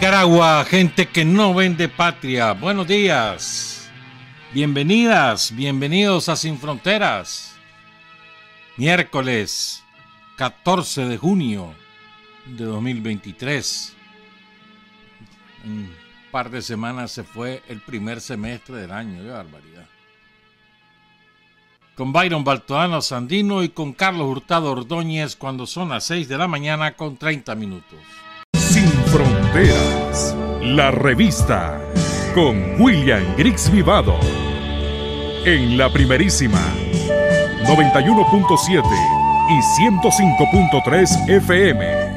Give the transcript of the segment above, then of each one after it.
Nicaragua, gente que no vende patria, buenos días, bienvenidas, bienvenidos a Sin Fronteras, miércoles 14 de junio de 2023, un par de semanas se fue el primer semestre del año, qué barbaridad. Con Byron Baltoano Sandino y con Carlos Hurtado Ordóñez cuando son las 6 de la mañana con 30 minutos. Sin Fronteras, la revista con William Griggs Vivado. En la primerísima 91.7 y 105.3 FM.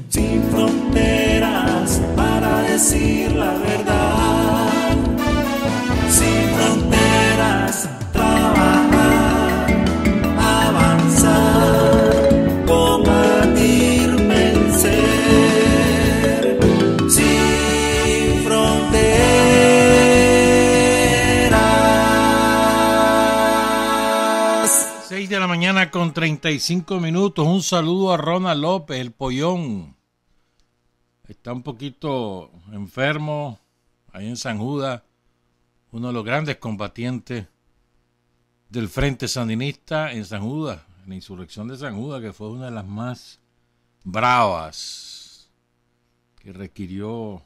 Sin fronteras para decir la verdad. Sin fronteras, trabajar, avanzar, combatir, vencer. Sin fronteras. 6 de la mañana con 35 minutos. Un saludo a Ronald López, el pollón. Está un poquito enfermo ahí en San Judas, uno de los grandes combatientes del Frente Sandinista en San Judas, en la insurrección de San Judas, que fue una de las más bravas, que requirió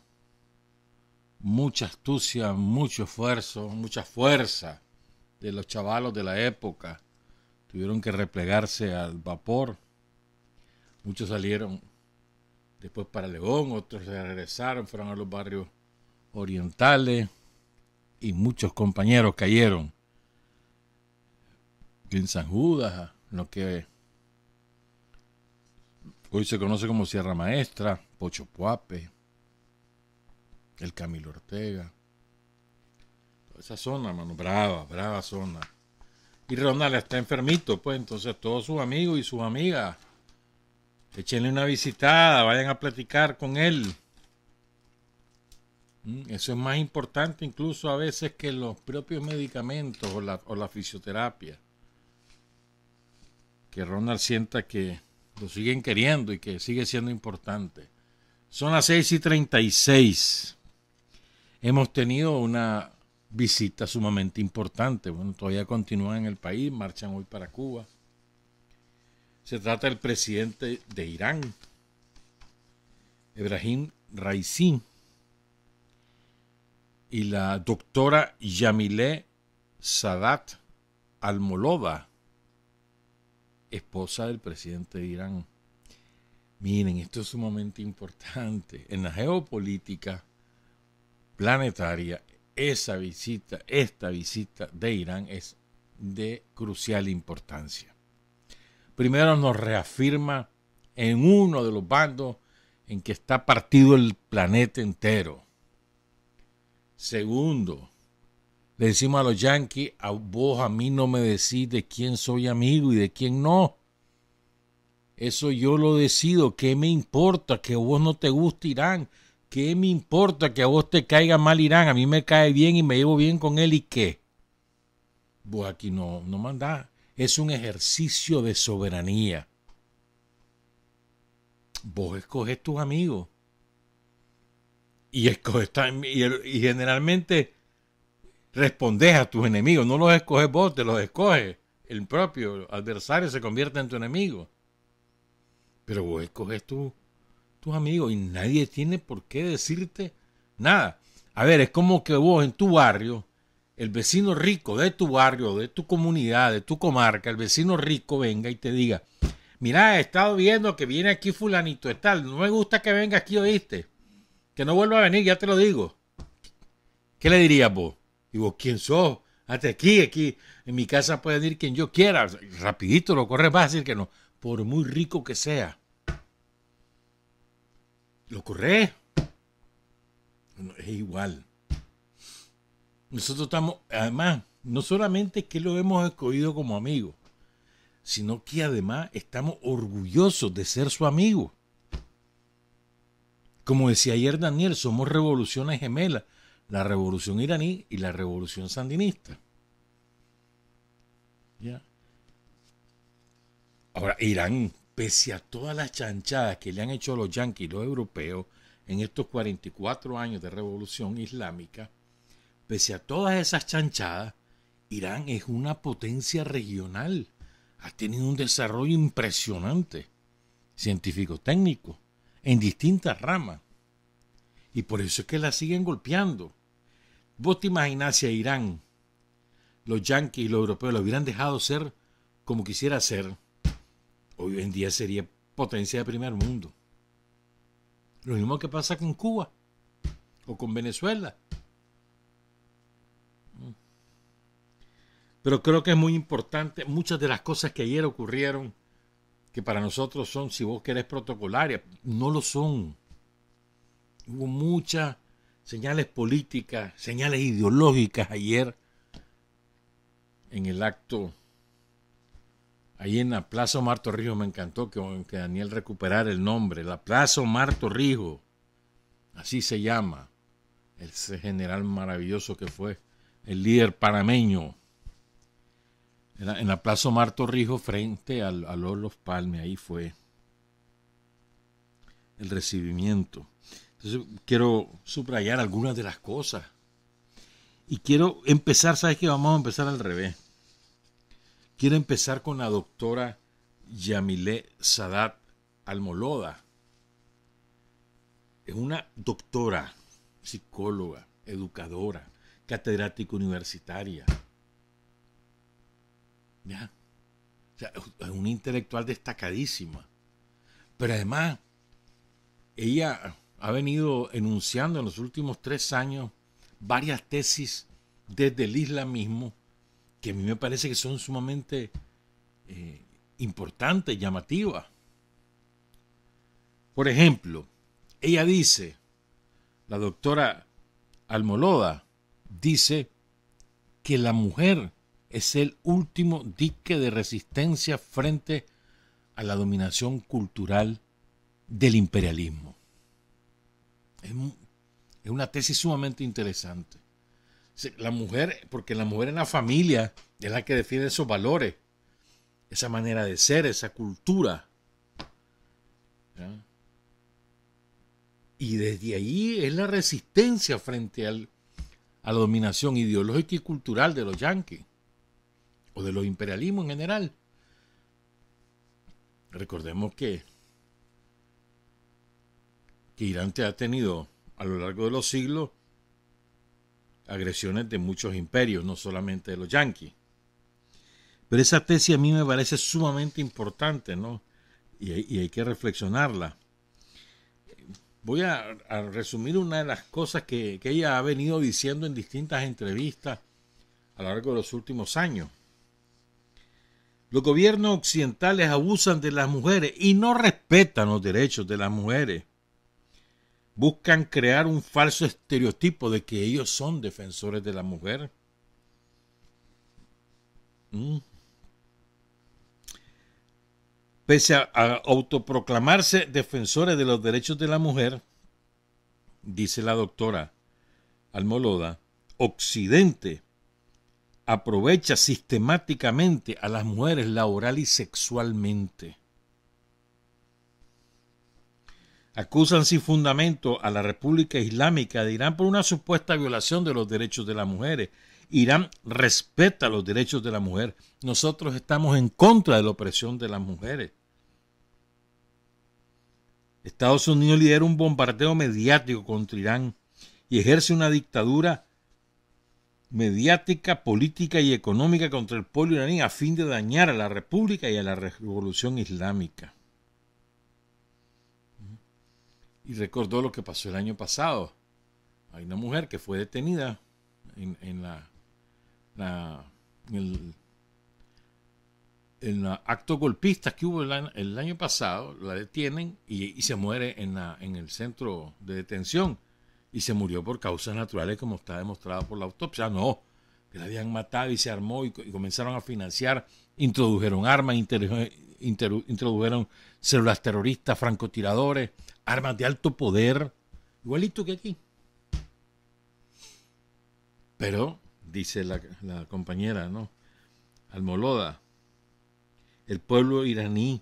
mucha astucia, mucho esfuerzo, mucha fuerza de los chavalos de la época. Tuvieron que replegarse al vapor, muchos salieron después para León, otros se regresaron, fueron a los barrios orientales y muchos compañeros cayeron en San Judas, lo que hoy se conoce como Sierra Maestra, Pocho Puape, el Camilo Ortega, toda esa zona, mano, brava zona. Y Ronald está enfermito, pues entonces todos sus amigos y sus amigas, échenle una visitada, vayan a platicar con él. Eso es más importante incluso a veces que los propios medicamentos o la fisioterapia. Que Ronald sienta que lo siguen queriendo y que sigue siendo importante. Son las 6:36. Hemos tenido una visita sumamente importante. Bueno, todavía continúan en el país, marchan hoy para Cuba. Se trata del presidente de Irán, Ebrahim Raisi, y la doctora Yamileh Sadat Al-Molova, esposa del presidente de Irán. Miren, esto es sumamente importante. En la geopolítica planetaria, esta visita de Irán es de crucial importancia. Primero nos reafirma en uno de los bandos en que está partido el planeta entero. Segundo, le decimos a los yanquis, a vos a mí no me decís de quién soy amigo y de quién no. Eso yo lo decido. ¿Qué me importa que a vos no te guste Irán? ¿Qué me importa que a vos te caiga mal Irán? A mí me cae bien y me llevo bien con él, ¿y qué? Vos aquí no mandás. Es un ejercicio de soberanía. Vos escoges tus amigos. Y generalmente respondes a tus enemigos. No los escoges vos, te los escoges. El propio adversario se convierte en tu enemigo. Pero vos escoges tus amigos y nadie tiene por qué decirte nada. A ver, es como que vos en tu barrio, el vecino rico de tu barrio, de tu comunidad, de tu comarca, el vecino rico venga y te diga, mira, he estado viendo que viene aquí fulanito de tal, no me gusta que venga aquí, ¿oíste? Que no vuelva a venir, ya te lo digo. ¿Qué le dirías vos? Y vos, ¿quién sos? Hasta aquí, en mi casa puede venir quien yo quiera. Rapidito lo corres, vas a decir que no, por muy rico que sea. Lo corres. No, es igual. Nosotros estamos, además, no solamente que lo hemos escogido como amigo, sino que además estamos orgullosos de ser su amigo. Como decía ayer Daniel, somos revoluciones gemelas, la revolución iraní y la revolución sandinista. ¿Ya? Ahora, Irán, pese a todas las chanchadas que le han hecho los yanquis y los europeos en estos 44 años de revolución islámica, pese a todas esas chanchadas, Irán es una potencia regional. Ha tenido un desarrollo impresionante, científico-técnico, en distintas ramas. Y por eso es que la siguen golpeando. ¿Vos te imaginás si a Irán los yanquis y los europeos lo hubieran dejado ser como quisiera ser? Hoy en día sería potencia de primer mundo. Lo mismo que pasa con Cuba o con Venezuela. Pero creo que es muy importante muchas de las cosas que ayer ocurrieron, que para nosotros son, si vos querés, protocolarias, no lo son. Hubo muchas señales políticas, señales ideológicas ayer en el acto. Ahí en la Plaza Omar Torrijos, me encantó que Daniel recuperara el nombre. La Plaza Omar Torrijos, así se llama. Ese general maravilloso que fue el líder panameño. En la Plaza Omar Torrijos, frente al Los Palme, ahí fue el recibimiento. Entonces quiero subrayar algunas de las cosas. Y quiero empezar, ¿sabes qué? Vamos a empezar al revés. Quiero empezar con la doctora Yamile Sadat Almoloda. Es una doctora, psicóloga, educadora, catedrática universitaria. ¿Ya? O sea, es una intelectual destacadísima. Pero además, ella ha venido enunciando en los últimos 3 años varias tesis desde el islamismo que a mí me parece que son sumamente importantes, llamativas. Por ejemplo, ella dice, la doctora Almoloda dice que la mujer es el último dique de resistencia frente a la dominación cultural del imperialismo. Es una tesis sumamente interesante. La mujer, porque la mujer en la familia es la que defiende esos valores, esa manera de ser, esa cultura. ¿Ya? Y desde ahí es la resistencia frente a la dominación ideológica y cultural de los yanquis o de los imperialismos en general. Recordemos que Irán ha tenido a lo largo de los siglos agresiones de muchos imperios, no solamente de los yanquis. Pero esa tesis a mí me parece sumamente importante, ¿no? Y hay que reflexionarla. Voy a resumir una de las cosas que ella ha venido diciendo en distintas entrevistas a lo largo de los últimos años. Los gobiernos occidentales abusan de las mujeres y no respetan los derechos de las mujeres. Buscan crear un falso estereotipo de que ellos son defensores de la mujer. Pese a autoproclamarse defensores de los derechos de la mujer, dice la doctora Almoloda, Occidente aprovecha sistemáticamente a las mujeres laboral y sexualmente. Acusan sin fundamento a la República Islámica de Irán por una supuesta violación de los derechos de las mujeres. Irán respeta los derechos de la mujer. Nosotros estamos en contra de la opresión de las mujeres. Estados Unidos lidera un bombardeo mediático contra Irán y ejerce una dictadura mediática, política y económica contra el pueblo iraní a fin de dañar a la República y a la Revolución Islámica. Y recordó lo que pasó el año pasado. Hay una mujer que fue detenida en actos golpistas que hubo el año pasado. La detienen y se muere en el centro de detención. Y se murió por causas naturales, como está demostrado por la autopsia. No, que la habían matado y se armó y comenzaron a financiar. Introdujeron armas, introdujeron células terroristas, francotiradores, armas de alto poder, igualito que aquí. Pero, dice la compañera, ¿no? Almoloda, el pueblo iraní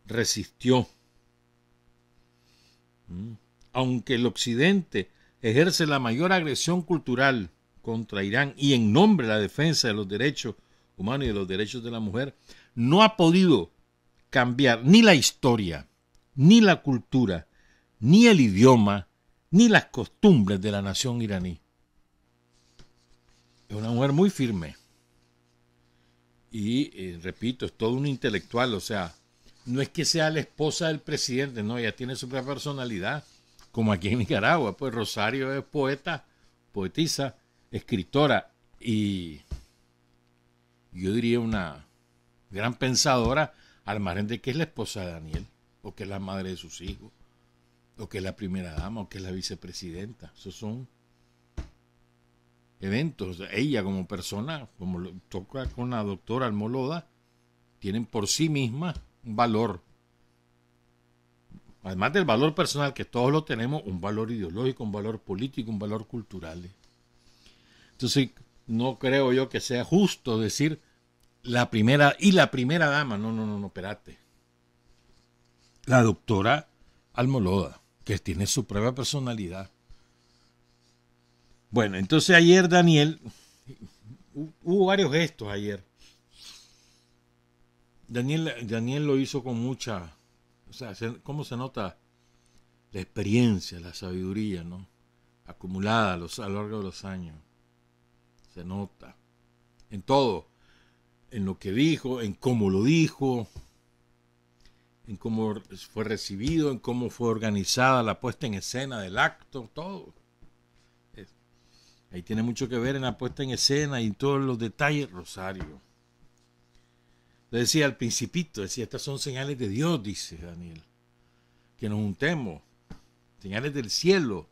resistió. Aunque el Occidente ejerce la mayor agresión cultural contra Irán y en nombre de la defensa de los derechos humanos y de los derechos de la mujer, no ha podido cambiar ni la historia, ni la cultura, ni el idioma, ni las costumbres de la nación iraní. Es una mujer muy firme. Y, repito, es todo un intelectual, o sea, no es que sea la esposa del presidente, no, ella tiene su propia personalidad, como aquí en Nicaragua, pues Rosario es poeta, poetisa, escritora y yo diría una gran pensadora, al margen de que es la esposa de Daniel, o que es la madre de sus hijos, o que es la primera dama, o que es la vicepresidenta. Esos son eventos. Ella como persona, como lo toca con la doctora Almoloda, tienen por sí misma un valor. Además del valor personal que todos lo tenemos, un valor ideológico, un valor político, un valor cultural. Entonces, no creo yo que sea justo decir la primera dama. No, espérate. La doctora Almoloda, que tiene su propia personalidad. Bueno, entonces ayer Daniel, hubo varios gestos ayer. Daniel lo hizo con mucha, o sea, ¿cómo se nota la experiencia, la sabiduría, ¿no? Acumulada a lo largo de los años? Se nota en todo, en lo que dijo, en cómo lo dijo, en cómo fue recibido, en cómo fue organizada la puesta en escena del acto, todo. Ahí tiene mucho que ver en la puesta en escena y en todos los detalles, Rosario. Le decía al principito, decía, estas son señales de Dios, dice Daniel, que nos juntemos, señales del cielo,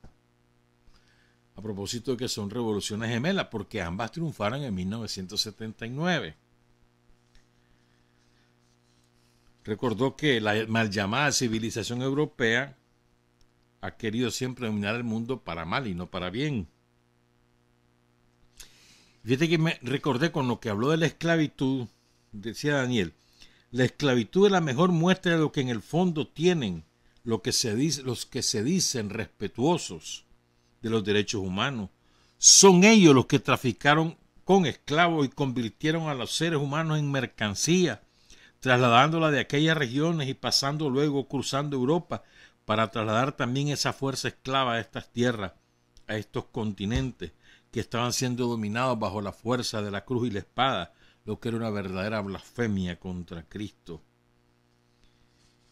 a propósito de que son revoluciones gemelas, porque ambas triunfaron en 1979. Recordó que la mal llamada civilización europea ha querido siempre dominar el mundo para mal y no para bien. Fíjate que me recordé con lo que habló de la esclavitud, decía Daniel, la esclavitud es la mejor muestra de lo que en el fondo tienen los que se dicen respetuosos de los derechos humanos. Son ellos los que traficaron con esclavos y convirtieron a los seres humanos en mercancía, trasladándola de aquellas regiones y pasando luego cruzando Europa para trasladar también esa fuerza esclava a estas tierras, a estos continentes que estaban siendo dominados bajo la fuerza de la cruz y la espada, lo que era una verdadera blasfemia contra Cristo.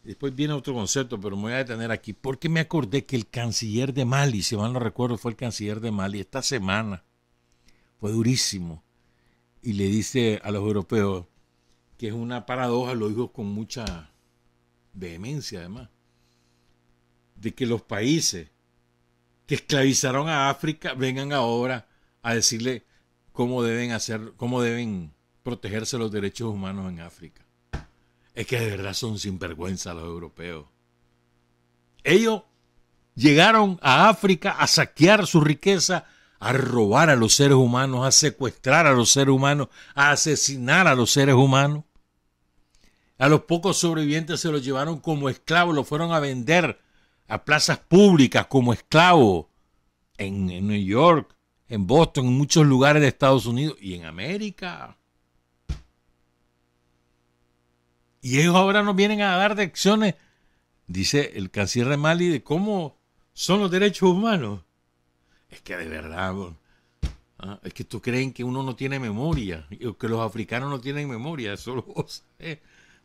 Después viene otro concepto, pero me voy a detener aquí, porque me acordé que el canciller de Mali, si mal no recuerdo, fue el canciller de Mali, esta semana, fue durísimo, y le dice a los europeos que es una paradoja, lo dijo con mucha vehemencia además, de que los países que esclavizaron a África vengan ahora a decirle cómo deben protegerse los derechos humanos en África. Es que de verdad son sinvergüenza los europeos. Ellos llegaron a África a saquear su riqueza, a robar a los seres humanos, a secuestrar a los seres humanos, a asesinar a los seres humanos. A los pocos sobrevivientes se los llevaron como esclavos, los fueron a vender a plazas públicas como esclavos en New York, en Boston, en muchos lugares de Estados Unidos y en América. Y ellos ahora nos vienen a dar lecciones, dice el canciller de Mali, de cómo son los derechos humanos. Es que de verdad, es que tú creen que uno no tiene memoria, que los africanos no tienen memoria, eso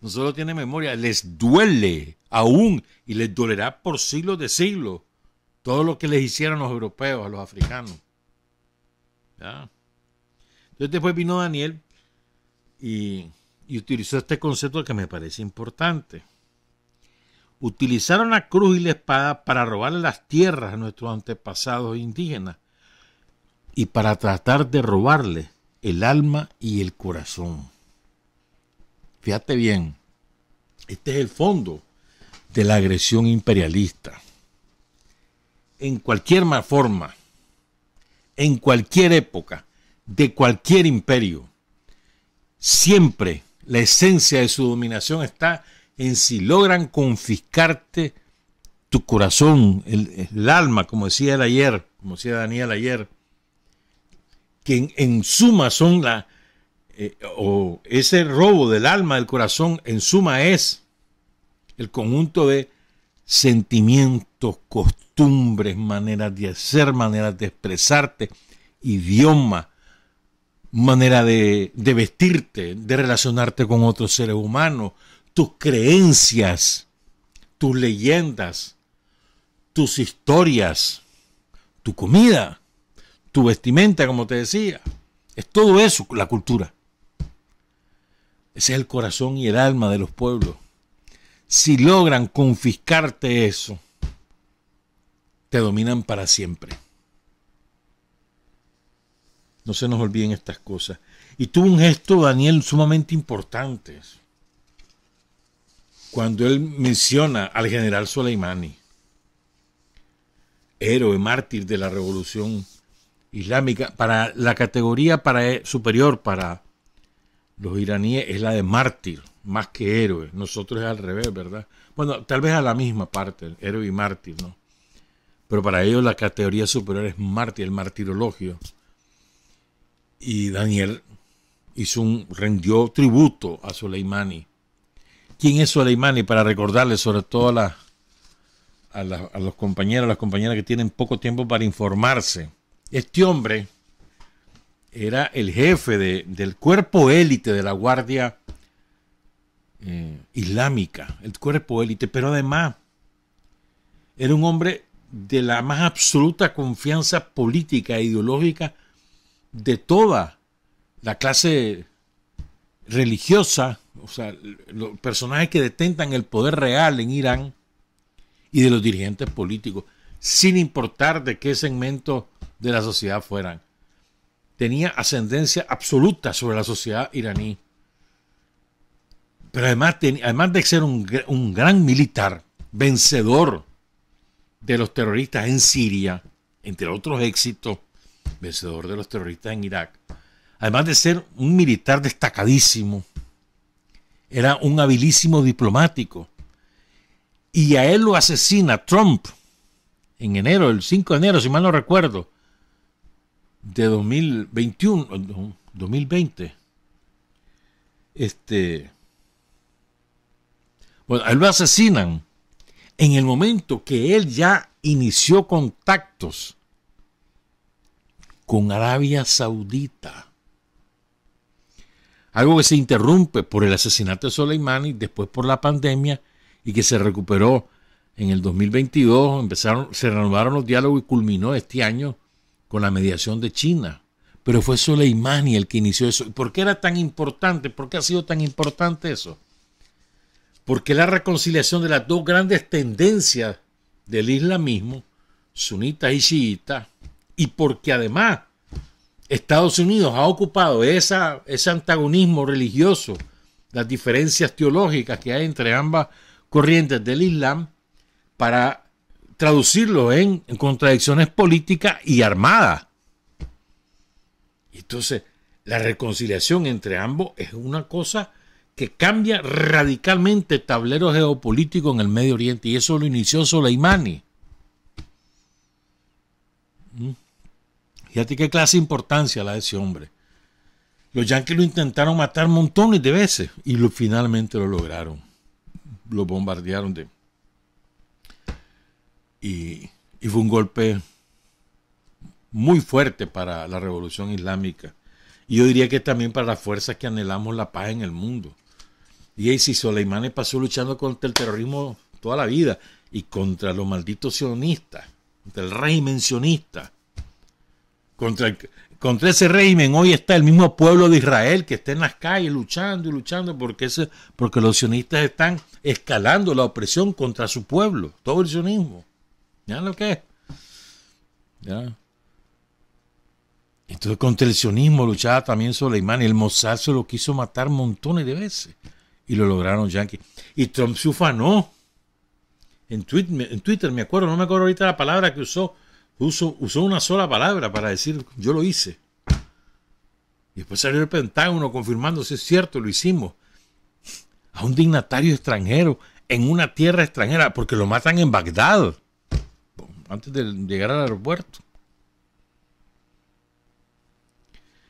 no solo tienen memoria, les duele aún y les dolerá por siglos de siglos todo lo que les hicieron los europeos a los africanos. ¿Ya? Entonces después vino Daniel y utilizó este concepto que me parece importante. Utilizaron la cruz y la espada para robarle las tierras a nuestros antepasados indígenas y para tratar de robarle el alma y el corazón. Fíjate bien, este es el fondo de la agresión imperialista. En cualquier forma, en cualquier época, de cualquier imperio, siempre la esencia de su dominación está en si logran confiscarte tu corazón, el alma, como decía él ayer, como decía Daniel ayer, que en suma son o ese robo del alma, del corazón, en suma es el conjunto de sentimientos, costumbres, maneras de hacer, maneras de expresarte, idioma, manera de vestirte, de relacionarte con otros seres humanos, tus creencias, tus leyendas, tus historias, tu comida, tu vestimenta, como te decía. Es todo eso, la cultura. Ese es el corazón y el alma de los pueblos. Si logran confiscarte eso, te dominan para siempre. No se nos olviden estas cosas. Y tuvo un gesto, Daniel, sumamente importante. Cuando él menciona al general Soleimani, héroe, mártir de la revolución islámica, para la categoría superior para los iraníes es la de mártir, más que héroe. Nosotros es al revés, ¿verdad? Bueno, tal vez a la misma parte, héroe y mártir, ¿no? Pero para ellos la categoría superior es mártir, el martirologio. Y Daniel rendió tributo a Soleimani. ¿Quién es Soleimani? Para recordarle, sobre todo a los compañeros, a las compañeras que tienen poco tiempo para informarse. Este hombre era el jefe del cuerpo élite de la Guardia Islámica, el cuerpo élite, pero además era un hombre de la más absoluta confianza política e ideológica de toda la clase religiosa, o sea, los personajes que detentan el poder real en Irán y de los dirigentes políticos, sin importar de qué segmento de la sociedad fueran. Tenía ascendencia absoluta sobre la sociedad iraní. Pero además de ser un gran militar, vencedor de los terroristas en Siria, entre otros éxitos, vencedor de los terroristas en Irak, además de ser un militar destacadísimo, era un habilísimo diplomático. Y a él lo asesina Trump en enero, el 5 de enero, si mal no recuerdo, de 2020. Bueno, a él lo asesinan en el momento que él ya inició contactos con Arabia Saudita. Algo que se interrumpe por el asesinato de Soleimani, después por la pandemia, y que se recuperó en el 2022. Se reanudaron los diálogos y culminó este año con la mediación de China. Pero fue Soleimani el que inició eso. ¿Por qué era tan importante? ¿Por qué ha sido tan importante eso? Porque la reconciliación de las dos grandes tendencias del islamismo, sunita y chiita, y porque además Estados Unidos ha ocupado ese antagonismo religioso, las diferencias teológicas que hay entre ambas corrientes del Islam, para traducirlo en contradicciones políticas y armadas. Entonces, la reconciliación entre ambos es una cosa que cambia radicalmente el tablero geopolítico en el Medio Oriente, y eso lo inició Soleimani. Fíjate qué clase de importancia la de ese hombre. Los yanquis lo intentaron matar montones de veces y finalmente lo lograron. Lo bombardearon y fue un golpe muy fuerte para la revolución islámica. Y yo diría que también para las fuerzas que anhelamos la paz en el mundo. Y si Soleimani pasó luchando contra el terrorismo toda la vida y contra los malditos sionistas, contra el régimen sionista, contra ese régimen hoy está el mismo pueblo de Israel que está en las calles luchando y luchando porque los sionistas están escalando la opresión contra su pueblo, todo el sionismo. ¿Ya lo que es? ¿Ya? Entonces contra el sionismo luchaba también Soleimani. El Mossad se lo quiso matar montones de veces y lo lograron yanquis. Y Trump se ufanó en Twitter, me acuerdo, no me acuerdo ahorita la palabra que usó una sola palabra para decir yo lo hice. Y después salió el Pentágono confirmando si es cierto, lo hicimos. a un dignatario extranjero en una tierra extranjera, porque lo matan en Bagdad, antes de llegar al aeropuerto.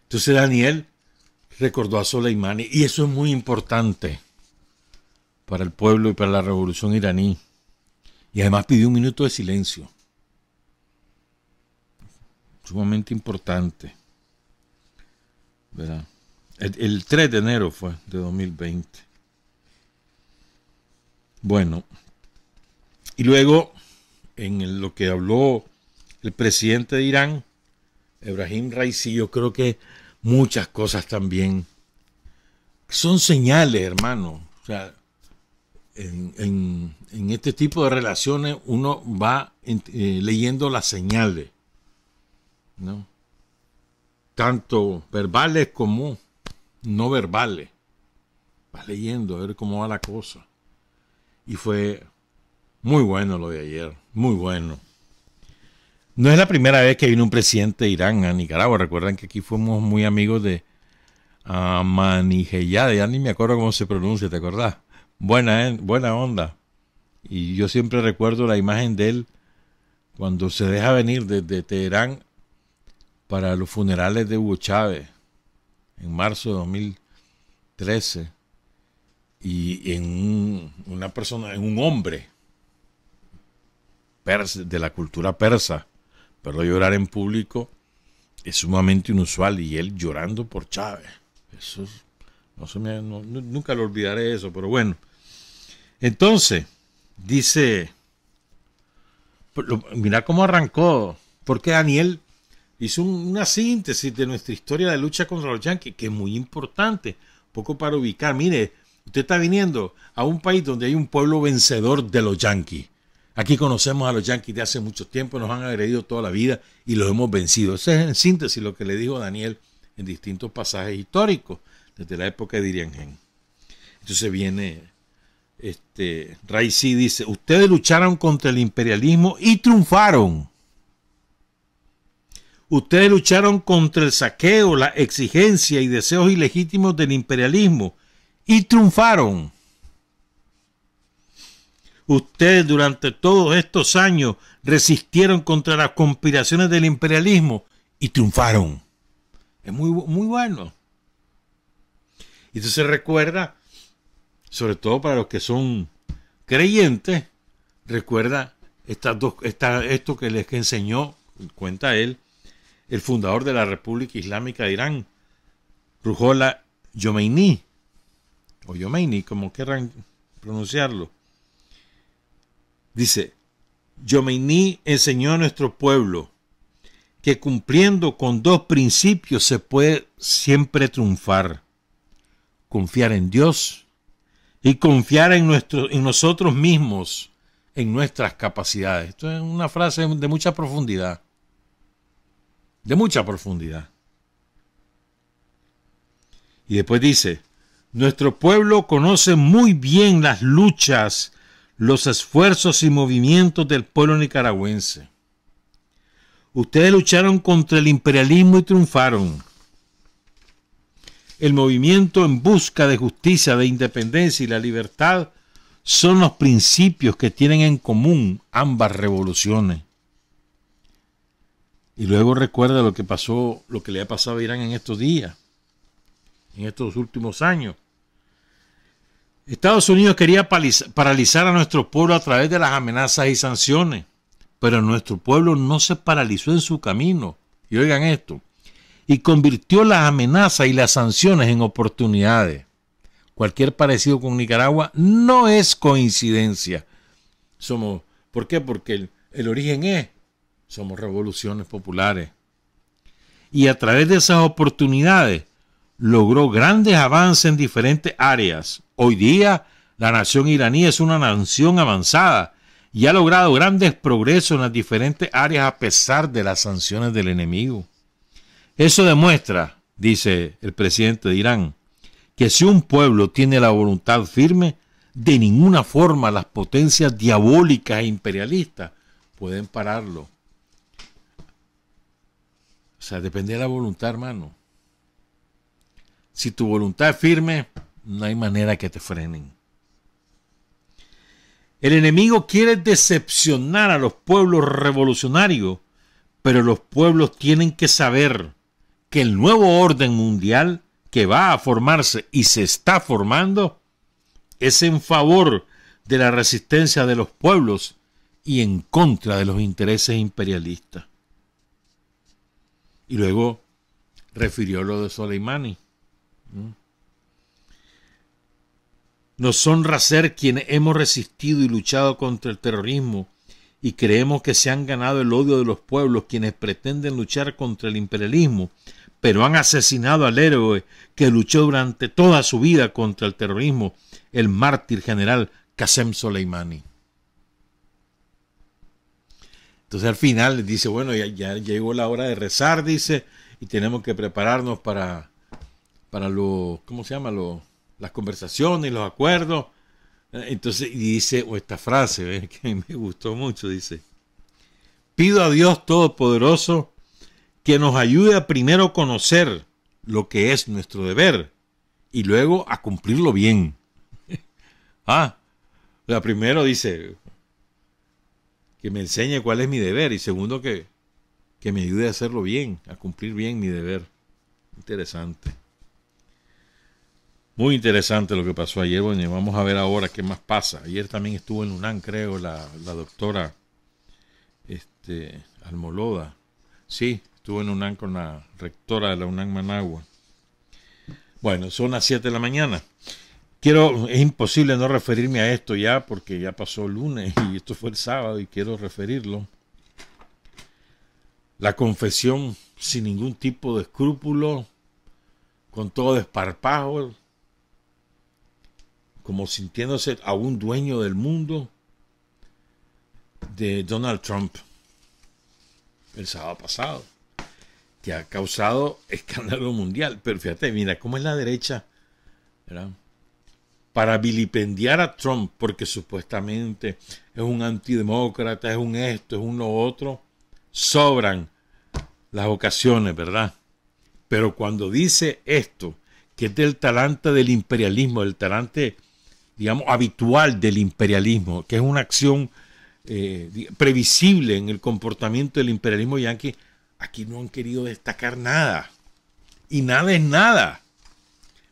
Entonces Daniel recordó a Soleimani, y eso es muy importante para el pueblo y para la revolución iraní. Y además pidió un minuto de silencio. Sumamente importante. ¿Verdad? El 3 de enero fue de 2020. Bueno, y luego en lo que habló el presidente de Irán, Ebrahim Raisi, yo creo que muchas cosas también son señales, hermano. O sea, en este tipo de relaciones uno va leyendo las señales, ¿no? Tanto verbales como no verbales. Vas leyendo a ver cómo va la cosa. Y fue muy bueno lo de ayer, muy bueno. No es la primera vez que vino un presidente de Irán a Nicaragua. Recuerdan que aquí fuimos muy amigos de Manijeyade, ya ni me acuerdo cómo se pronuncia, ¿te acordás? Buena onda. Y yo siempre recuerdo la imagen de él cuando se deja venir desde Teherán para los funerales de Hugo Chávez en marzo de 2013. Y en un hombre de la cultura persa, pero llorar en público es sumamente inusual, y él llorando por Chávez. Eso nunca lo olvidaré eso, pero bueno. Entonces, dice, mira cómo arrancó, porque Daniel hizo una síntesis de nuestra historia de lucha contra los yanquis, que es muy importante, poco para ubicar. Mire, usted está viniendo a un país donde hay un pueblo vencedor de los yanquis. Aquí conocemos a los yanquis de hace mucho tiempo, nos han agredido toda la vida y los hemos vencido. Eso es en síntesis lo que le dijo Daniel en distintos pasajes históricos, desde la época de Irian Gen. Entonces viene Raisi, dice, ustedes lucharon contra el imperialismo y triunfaron. Ustedes lucharon contra el saqueo, la exigencia y deseos ilegítimos del imperialismo y triunfaron. Ustedes durante todos estos años resistieron contra las conspiraciones del imperialismo y triunfaron. Es muy bueno. Y entonces recuerda, sobre todo para los que son creyentes, recuerda esto que les enseñó, cuenta él, el fundador de la República Islámica de Irán, Ruhollah Khomeini, o Khomeini, como quieran pronunciarlo. Dice, Khomeini enseñó a nuestro pueblo que cumpliendo con dos principios se puede siempre triunfar: confiar en Dios y confiar en nosotros mismos, en nuestras capacidades. Esto es una frase de mucha profundidad. De mucha profundidad. Y después dice, nuestro pueblo conoce muy bien las luchas, los esfuerzos y movimientos del pueblo nicaragüense. Ustedes lucharon contra el imperialismo y triunfaron. El movimiento en busca de justicia, de independencia y la libertad son los principios que tienen en común ambas revoluciones. Y luego recuerda lo que le ha pasado a Irán en estos días, en estos últimos años. Estados Unidos quería paralizar a nuestro pueblo a través de las amenazas y sanciones, pero nuestro pueblo no se paralizó en su camino. Y oigan esto, y convirtió las amenazas y las sanciones en oportunidades. Cualquier parecido con Nicaragua no es coincidencia. ¿Por qué? Porque el origen somos revoluciones populares. Y a través de esas oportunidades logró grandes avances en diferentes áreas. Hoy día la nación iraní es una nación avanzada y ha logrado grandes progresos en las diferentes áreas a pesar de las sanciones del enemigo. Eso demuestra, dice el presidente de Irán, que si un pueblo tiene la voluntad firme, de ninguna forma las potencias diabólicas e imperialistas pueden pararlo. O sea, depende de la voluntad, hermano. Si tu voluntad es firme, no hay manera que te frenen. El enemigo quiere decepcionar a los pueblos revolucionarios, pero los pueblos tienen que saber que el nuevo orden mundial que va a formarse y se está formando es en favor de la resistencia de los pueblos y en contra de los intereses imperialistas. Y luego refirió lo de Soleimani. Nos honra ser quienes hemos resistido y luchado contra el terrorismo y creemos que se han ganado el odio de los pueblos quienes pretenden luchar contra el imperialismo, pero han asesinado al héroe que luchó durante toda su vida contra el terrorismo, el mártir general Qasem Soleimani. Entonces al final dice, bueno, ya llegó la hora de rezar, dice, y tenemos que prepararnos para lo, ¿cómo se llama? Las conversaciones y los acuerdos. Entonces, y dice esta frase, que me gustó mucho, dice, pido a Dios Todopoderoso que nos ayude a primero conocer lo que es nuestro deber y luego a cumplirlo bien. Primero dice que me enseñe cuál es mi deber y segundo que me ayude a hacerlo bien, a cumplir bien mi deber. Interesante. Muy interesante lo que pasó ayer. Bueno, vamos a ver ahora qué más pasa. Ayer también estuvo en UNAM, creo, la doctora Almoloda. Sí, estuvo en UNAM con la rectora de la UNAM Managua. Bueno, son las 7 de la mañana. Es imposible no referirme a esto ya, porque ya pasó el lunes y esto fue el sábado y quiero referirlo. La confesión sin ningún tipo de escrúpulo, con todo desparpajo, como sintiéndose aún dueño del mundo, de Donald Trump el sábado pasado, que ha causado escándalo mundial. Pero fíjate, mira cómo es la derecha, ¿verdad? Para vilipendiar a Trump, porque supuestamente es un antidemócrata, es un esto, es un lo otro, sobran las ocasiones, ¿verdad? Pero cuando dice esto, que es del talante del imperialismo, del talante, digamos, habitual del imperialismo, que es una acción previsible en el comportamiento del imperialismo yanqui, aquí no han querido destacar nada. Y nada es nada.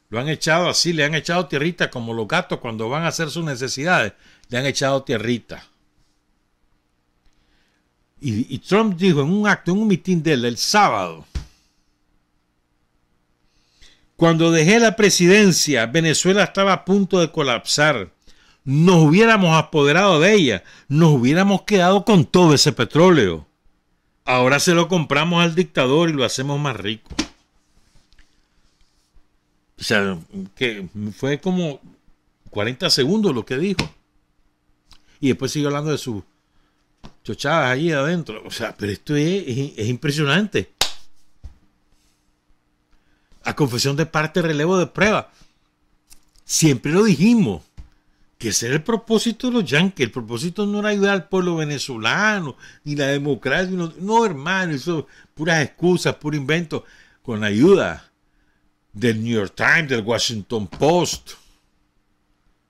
Lo han echado así, le han echado tierrita como los gatos cuando van a hacer sus necesidades. Le han echado tierrita. Y Trump dijo en un acto, en un mitin de él, el sábado, cuando dejé la presidencia, Venezuela estaba a punto de colapsar. Nos hubiéramos apoderado de ella, nos hubiéramos quedado con todo ese petróleo. Ahora se lo compramos al dictador y lo hacemos más rico. O sea, que fue como 40 segundos lo que dijo. Y después siguió hablando de sus chochadas allí adentro. O sea, pero esto es impresionante. A confesión de parte, relevo de prueba. Siempre lo dijimos, que ese era el propósito de los yanquis. El propósito no era ayudar al pueblo venezolano, ni la democracia. No, hermano, eso puras excusas, puro invento. Con la ayuda del New York Times, del Washington Post,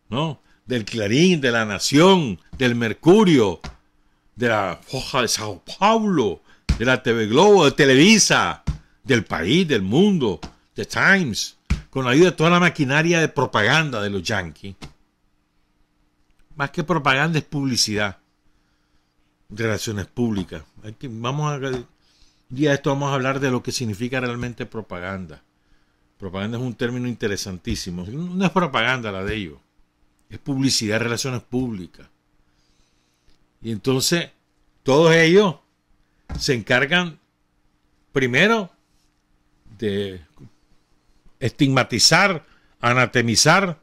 ¿no? Del Clarín, de La Nación, del Mercurio, de la Foja de Sao Paulo, de la TV Globo, de Televisa, del País, del Mundo, de Times, con la ayuda de toda la maquinaria de propaganda de los yanquis. Más que propaganda es publicidad, relaciones públicas. Día de esto vamos a hablar de lo que significa realmente propaganda. Propaganda es un término interesantísimo. No es propaganda la de ellos, es publicidad, relaciones públicas. Y entonces todos ellos se encargan primero de estigmatizar, anatemizar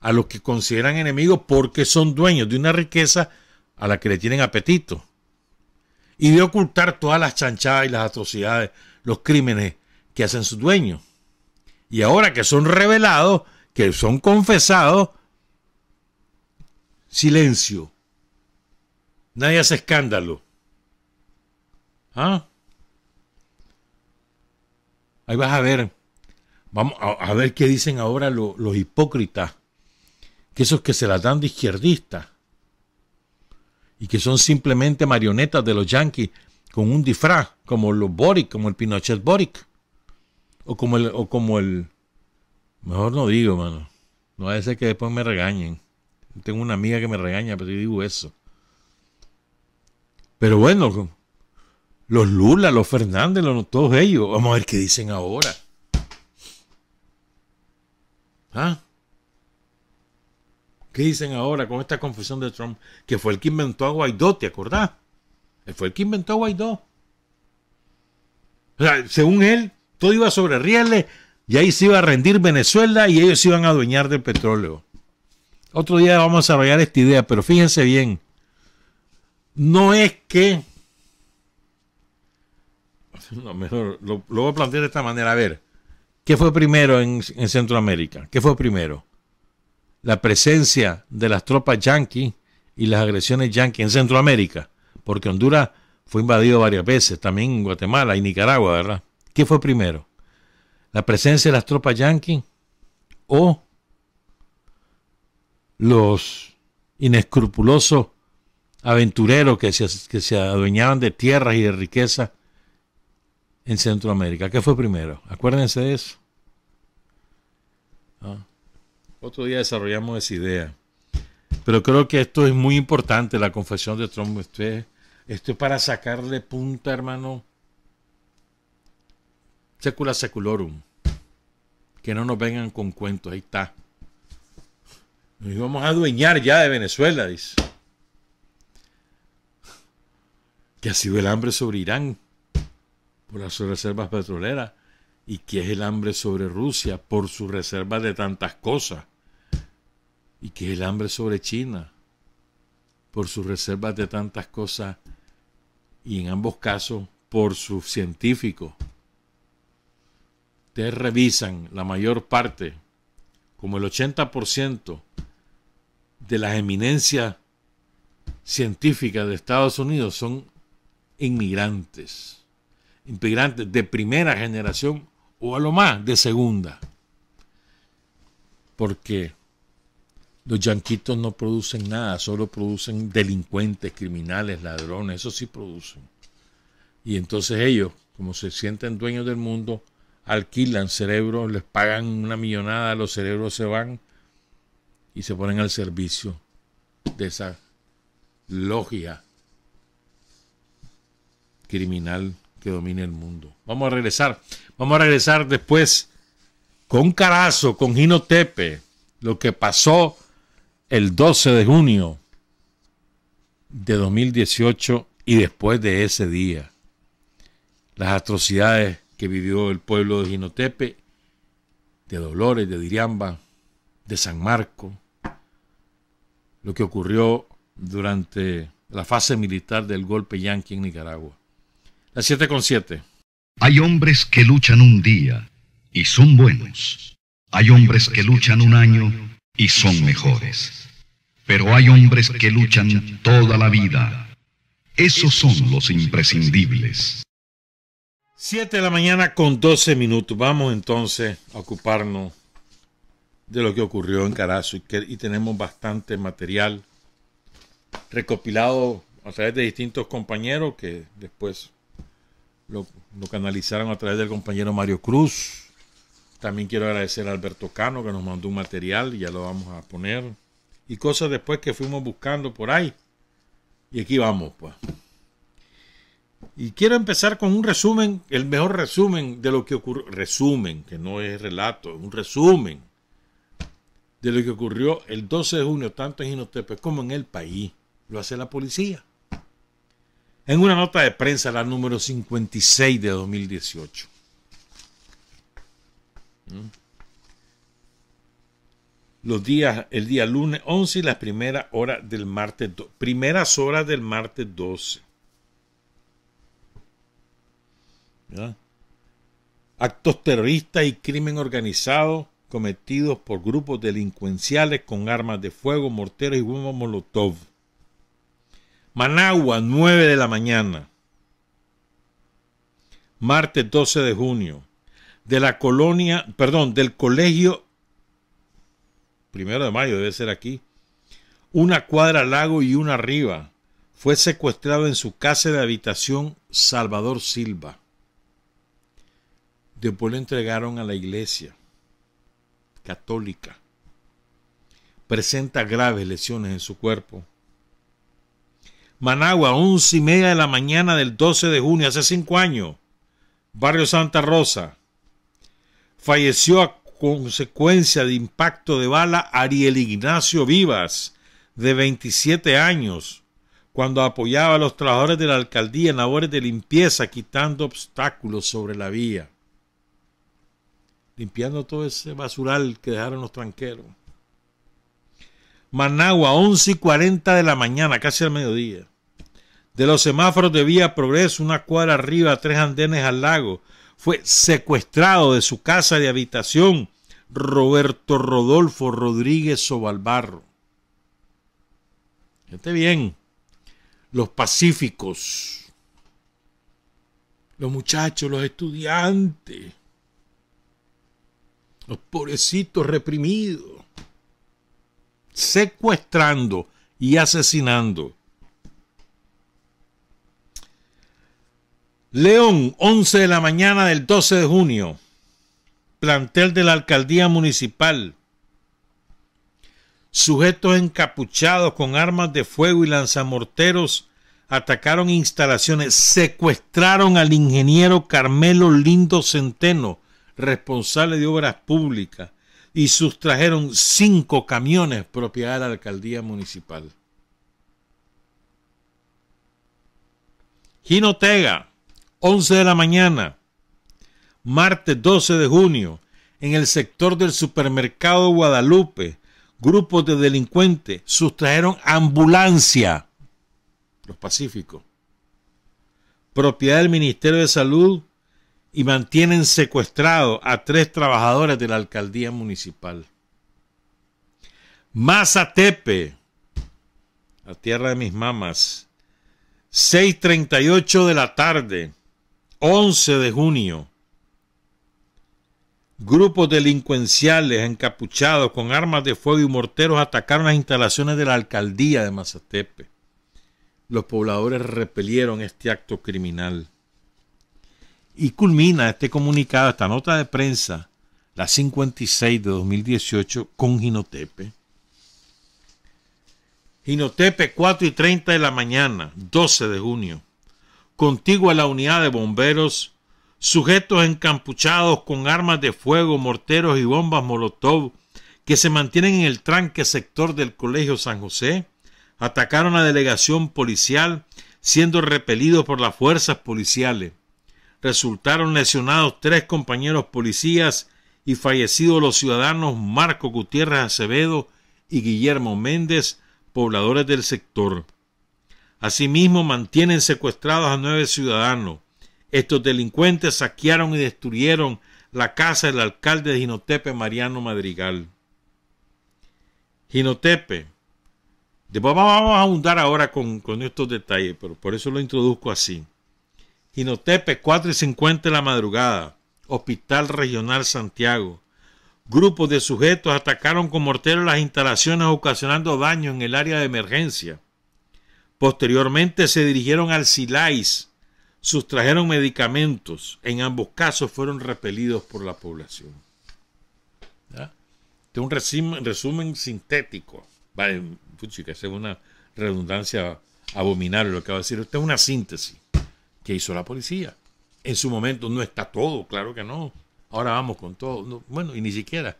a los que consideran enemigos porque son dueños de una riqueza a la que le tienen apetito, y de ocultar todas las chanchadas y las atrocidades, los crímenes que hacen sus dueños. Y ahora que son revelados, que son confesados, silencio. Nadie hace escándalo. Ahí vas a ver. Vamos a ver qué dicen ahora los hipócritas. Que esos que se las dan de izquierdistas. y que son simplemente marionetas de los yanquis con un disfraz, como los Boric, como el Pinochet Boric, o como el, mejor no digo, mano, no va a ser que después me regañen. Tengo una amiga que me regaña, pero yo digo eso. Pero bueno, los Lula, los Fernández, todos ellos, vamos a ver qué dicen ahora. ¿Ah? ¿Qué dicen ahora con esta confesión de Trump? Que fue el que inventó a Guaidó, ¿te acordás? Él fue el que inventó a Guaidó. O sea, según él, todo iba sobre rieles y ahí se iba a rendir Venezuela y ellos se iban a adueñar del petróleo. Otro día vamos a desarrollar esta idea, pero fíjense bien. No es que... No, mejor lo voy a plantear de esta manera. A ver, ¿qué fue primero en Centroamérica? ¿Qué fue primero? La presencia de las tropas yanquis y las agresiones yanquis en Centroamérica, porque Honduras fue invadido varias veces, también en Guatemala y Nicaragua, ¿verdad? ¿Qué fue primero? ¿La presencia de las tropas yanquis o los inescrupulosos aventureros que se adueñaban de tierras y de riquezas en Centroamérica? ¿Qué fue primero? Acuérdense de eso. Otro día desarrollamos esa idea. Pero creo que esto es muy importante, la confesión de Trump. Esto es para sacarle punta, hermano. Secula seculorum. Que no nos vengan con cuentos. Ahí está. Nos íbamos a adueñar ya de Venezuela, dice. Que ha sido el hambre sobre Irán por las reservas petroleras. Y que es el hambre sobre Rusia por sus reservas de tantas cosas. Y que es el hambre sobre China por sus reservas de tantas cosas. Y en ambos casos por sus científicos. Ustedes revisan la mayor parte, como el 80% de las eminencias científicas de Estados Unidos son inmigrantes. Inmigrantes de primera generación o a lo más de segunda. Porque los yanquitos no producen nada, solo producen delincuentes, criminales, ladrones, eso sí producen. Y entonces ellos, como se sienten dueños del mundo, alquilan cerebros, les pagan una millonada, los cerebros se van y se ponen al servicio de esa logia criminal que domina el mundo. Vamos a regresar después con Carazo, con Gino Tepe, lo que pasó el 12 de junio de 2018 y después de ese día. Las atrocidades que vivió el pueblo de Jinotepe, de Dolores, de Diriamba, de San Marco, lo que ocurrió durante la fase militar del golpe yanqui en Nicaragua. Las 7:07. Hay hombres que luchan un día y son buenos. Hay hombres que luchan un año y son mejores. Pero hay hombres que luchan toda la vida. Esos son los imprescindibles. 7 de la mañana con 12 minutos. Vamos entonces a ocuparnos de lo que ocurrió en Carazo y tenemos bastante material recopilado a través de distintos compañeros que después lo canalizaron a través del compañero Mario Cruz. También quiero agradecer a Alberto Cano que nos mandó un material y ya lo vamos a poner. Y cosas después que fuimos buscando por ahí. Y aquí vamos, pues. Y quiero empezar con un resumen, el mejor resumen de lo que ocurrió. Resumen, que no es relato, es un resumen de lo que ocurrió el 12 de junio, tanto en Jinotepe como en el país. Lo hace la policía. En una nota de prensa, la número 56 de 2018. El día lunes 11 y las primeras horas del martes 12. ¿Ya? Actos terroristas y crimen organizado cometidos por grupos delincuenciales con armas de fuego, morteros y bombas molotov. Managua, 9 de la mañana. Martes 12 de junio. Del colegio 1 de mayo debe ser aquí. Una cuadra al lago y una arriba. fue secuestrado en su casa de habitación Salvador Silva. Después lo entregaron a la iglesia católica. Presenta graves lesiones en su cuerpo. Managua, 11:30 de la mañana del 12 de junio, hace 5 años. Barrio Santa Rosa. Falleció a consecuencia de impacto de bala Ariel Ignacio Vivas, de 27 años, cuando apoyaba a los trabajadores de la alcaldía en labores de limpieza, quitando obstáculos sobre la vía. Limpiando todo ese basural que dejaron los tranqueros. Managua, 11:40 de la mañana, casi al mediodía. De los semáforos de Vía Progreso, una cuadra arriba, 3 andenes al lago, fue secuestrado de su casa de habitación Roberto Rodolfo Rodríguez Sobalbarro. Fíjate bien, los pacíficos, los muchachos, los estudiantes, los pobrecitos reprimidos, secuestrando y asesinando. León, 11 de la mañana del 12 de junio, plantel de la alcaldía municipal. Sujetos encapuchados con armas de fuego y lanzamorteros atacaron instalaciones, secuestraron al ingeniero Carmelo Lindo Centeno, responsable de obras públicas, y sustrajeron 5 camiones propiedad de la alcaldía municipal. Jinotega, 11 de la mañana, martes 12 de junio, en el sector del supermercado Guadalupe, grupos de delincuentes sustrajeron ambulancia, los pacíficos, propiedad del Ministerio de Salud, y mantienen secuestrados a 3 trabajadores de la alcaldía municipal. Mazatepe, la tierra de mis mamas, 6:38 de la tarde, 11 de junio. Grupos delincuenciales encapuchados con armas de fuego y morteros atacaron las instalaciones de la alcaldía de Mazatepe. Los pobladores repelieron este acto criminal. Y culmina este comunicado, esta nota de prensa, la 56 de 2018, con Jinotepe. Jinotepe, 4:30 de la mañana, 12 de junio. Contigua a la unidad de bomberos, sujetos encapuchados con armas de fuego, morteros y bombas molotov que se mantienen en el tranque sector del Colegio San José, atacaron a la delegación policial, siendo repelidos por las fuerzas policiales. Resultaron lesionados 3 compañeros policías y fallecidos los ciudadanos Marco Gutiérrez Acevedo y Guillermo Méndez, pobladores del sector. Asimismo, mantienen secuestrados a 9 ciudadanos. Estos delincuentes saquearon y destruyeron la casa del alcalde de Jinotepe, Mariano Madrigal. Jinotepe. Después vamos a ahondar ahora con estos detalles, pero por eso lo introduzco así. Jinotepe, 4:50 de la madrugada, Hospital Regional Santiago. Grupos de sujetos atacaron con morteros las instalaciones, ocasionando daño en el área de emergencia. Posteriormente se dirigieron al Silais, sustrajeron medicamentos. En ambos casos fueron repelidos por la población. ¿Ya? Este es un resumen sintético. Vale, puchica, esa es una redundancia abominable lo que va a decir. Esta es una síntesis que hizo la policía. En su momento no está todo, claro que no. Ahora vamos con todo. No, bueno, y ni siquiera.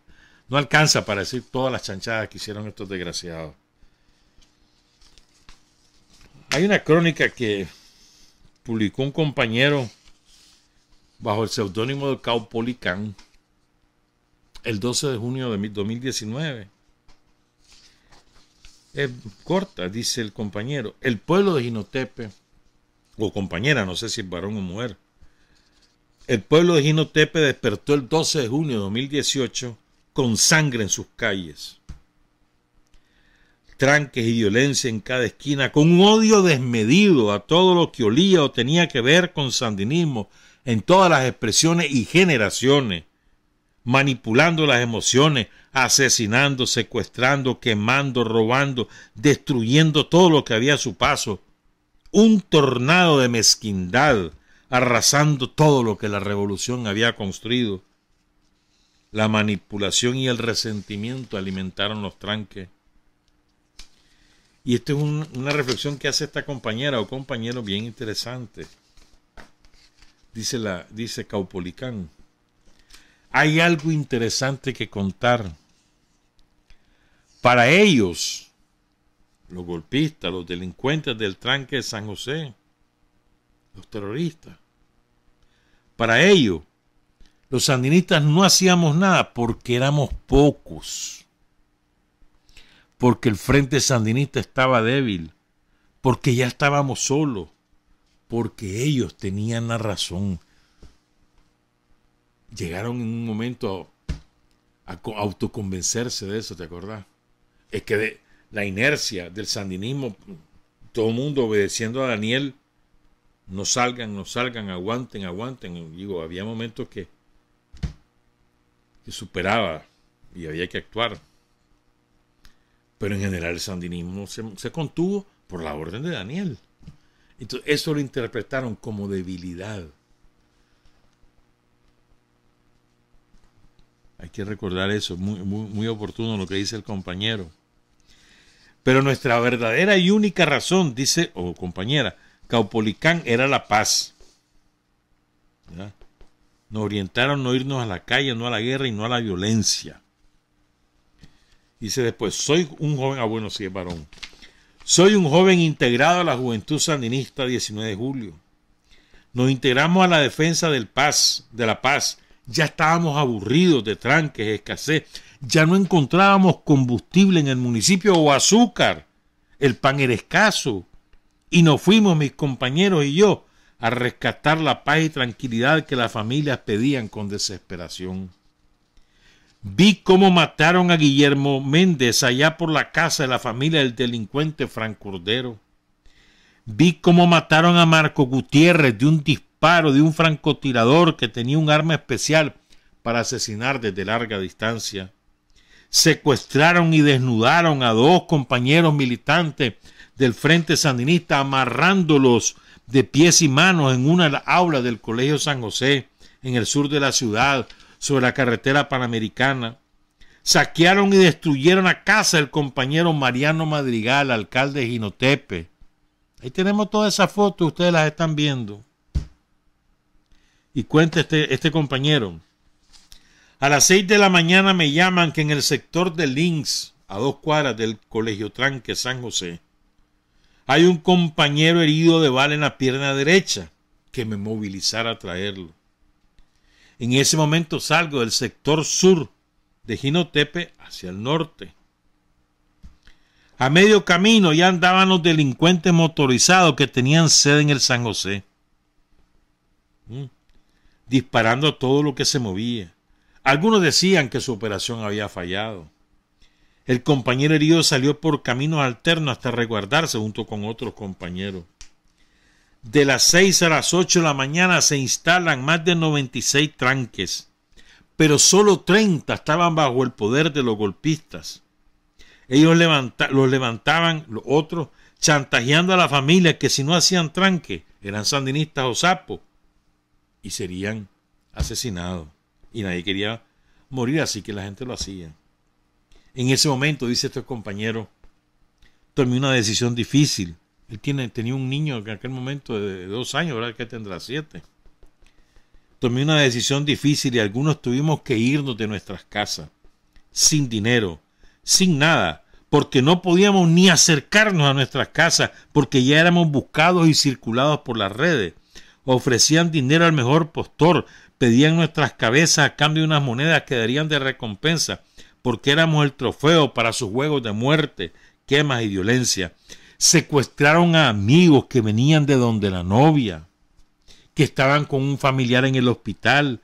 No alcanza para decir todas las chanchadas que hicieron estos desgraciados. Hay una crónica que publicó un compañero bajo el seudónimo de Caupolicán el 12 de junio de 2019. Es corta, dice el compañero. El pueblo de Jinotepe, o compañera, no sé si es varón o mujer. El pueblo de Jinotepe despertó el 12 de junio de 2018 con sangre en sus calles. Tranques y violencia en cada esquina, con un odio desmedido a todo lo que olía o tenía que ver con sandinismo en todas las expresiones y generaciones, manipulando las emociones, asesinando, secuestrando, quemando, robando, destruyendo todo lo que había a su paso, un tornado de mezquindad, arrasando todo lo que la revolución había construido. La manipulación y el resentimiento alimentaron los tranques. Y esta es una reflexión que hace esta compañera o compañero bien interesante. Dice Caupolicán. Hay algo interesante que contar. Para ellos, los golpistas, los delincuentes del tranque de San José, los terroristas, para ellos, los sandinistas no hacíamos nada porque éramos pocos, porque el frente sandinista estaba débil, porque ya estábamos solos, porque ellos tenían la razón. Llegaron en un momento a autoconvencerse de eso, ¿te acordás? Es que la inercia del sandinismo, todo el mundo obedeciendo a Daniel, no salgan, aguanten. Digo, había momentos que superaba y había que actuar. Pero en general el sandinismo se contuvo por la orden de Daniel. Entonces eso lo interpretaron como debilidad. Hay que recordar eso, muy oportuno lo que dice el compañero. Pero nuestra verdadera y única razón, dice, compañera, Caupolicán, era la paz. ¿Ya? Nos orientaron a no irnos a la calle, no a la guerra y no a la violencia. Dice después, soy un joven, bueno, sí es varón. Soy un joven integrado a la Juventud Sandinista 19 de julio. Nos integramos a la defensa de la paz. Ya estábamos aburridos de tranques, escasez. Ya no encontrábamos combustible en el municipio o azúcar. El pan era escaso. Y nos fuimos, mis compañeros y yo, a rescatar la paz y tranquilidad que las familias pedían con desesperación. Vi cómo mataron a Guillermo Méndez allá por la casa de la familia del delincuente Fran Cordero. Vi cómo mataron a Marco Gutiérrez de un disparo de un francotirador que tenía un arma especial para asesinar desde larga distancia. Secuestraron y desnudaron a 2 compañeros militantes del Frente Sandinista, amarrándolos de pies y manos en una aula del Colegio San José, en el sur de la ciudad, sobre la carretera panamericana. Saquearon y destruyeron a casa del compañero Mariano Madrigal, alcalde de Jinotepe. Ahí tenemos todas esas fotos, ustedes las están viendo. Y cuenta este compañero. A las 6 de la mañana me llaman que en el sector de Links, a 2 cuadras del Colegio Tranque San José, hay un compañero herido de bala en la pierna derecha, que me movilizara a traerlo. En ese momento salgo del sector sur de Jinotepe hacia el norte. A medio camino ya andaban los delincuentes motorizados que tenían sede en el San José, disparando a todo lo que se movía. Algunos decían que su operación había fallado. El compañero herido salió por caminos alternos hasta resguardarse junto con otros compañeros. De las 6 a las 8 de la mañana se instalan más de 96 tranques, pero solo 30 estaban bajo el poder de los golpistas. Ellos los levantaban, los otros, chantajeando a la familia que si no hacían tranque, eran sandinistas o sapos, y serían asesinados. Y nadie quería morir, así que la gente lo hacía. En ese momento, dice este compañero, tomé una decisión difícil. Él tenía un niño en aquel momento de 2 años, ¿verdad? Que tendrá 7. Tomé una decisión difícil y algunos tuvimos que irnos de nuestras casas, sin dinero, sin nada, porque no podíamos ni acercarnos a nuestras casas, porque ya éramos buscados y circulados por las redes. Ofrecían dinero al mejor postor, pedían nuestras cabezas a cambio de unas monedas que darían de recompensa, porque éramos el trofeo para sus juegos de muerte, quemas y violencia. Secuestraron a amigos que venían de donde la novia, que estaban con un familiar en el hospital.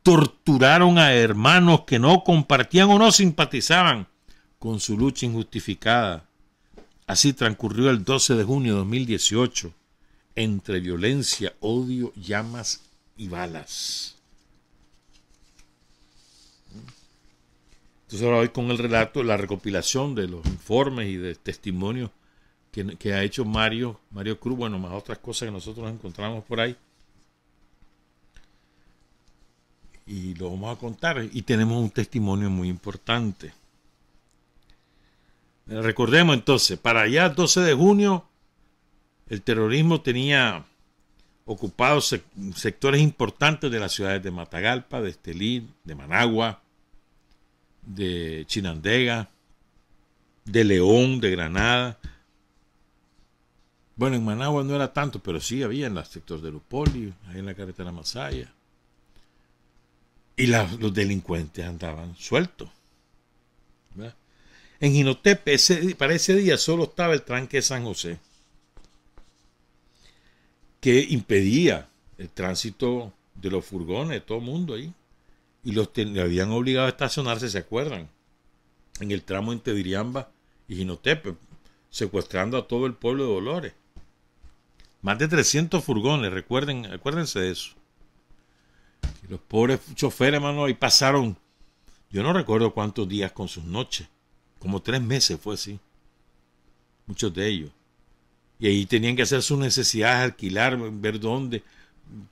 Torturaron a hermanos que no compartían o no simpatizaban con su lucha injustificada. Así transcurrió el 12 de junio de 2018, entre violencia, odio, llamas y balas. Entonces ahora voy con el relato, la recopilación de los informes y de testimonios que ha hecho Mario Cruz, bueno, más otras cosas que nosotros nos encontramos por ahí. Y lo vamos a contar. Y tenemos un testimonio muy importante. Recordemos entonces, para allá 12 de junio, el terrorismo tenía ocupados sectores importantes de las ciudades de Matagalpa, de Estelí, de Managua, de Chinandega, de León, de Granada. Bueno, en Managua no era tanto, pero sí había en el sector de Lupoli, ahí en la carretera Masaya. Y los delincuentes andaban sueltos, ¿verdad? En Jinotepe, para ese día solo estaba el tranque de San José, que impedía el tránsito de los furgones, de todo el mundo ahí. Y le habían obligado a estacionarse, ¿se acuerdan? En el tramo entre Diriamba y Jinotepe, secuestrando a todo el pueblo de Dolores. Más de 300 furgones, acuérdense de eso. Y los pobres choferes, hermano, ahí pasaron, yo no recuerdo cuántos días con sus noches, como 3 meses fue así, muchos de ellos. Y ahí tenían que hacer sus necesidades, alquilar, ver dónde,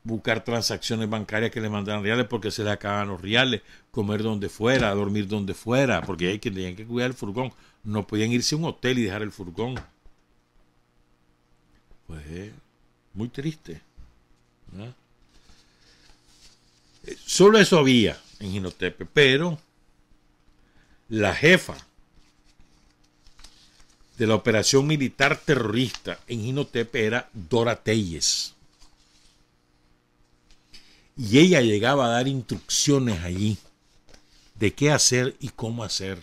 buscar transacciones bancarias que le mandaran reales porque se les acababan los reales, comer donde fuera, dormir donde fuera, porque ahí tenían que cuidar el furgón. No podían irse a un hotel y dejar el furgón. Pues muy triste, ¿no? Solo eso había en Jinotepe, pero la jefa de la operación militar terrorista en Jinotepe era Dora Telles. Y ella llegaba a dar instrucciones allí de qué hacer y cómo hacer.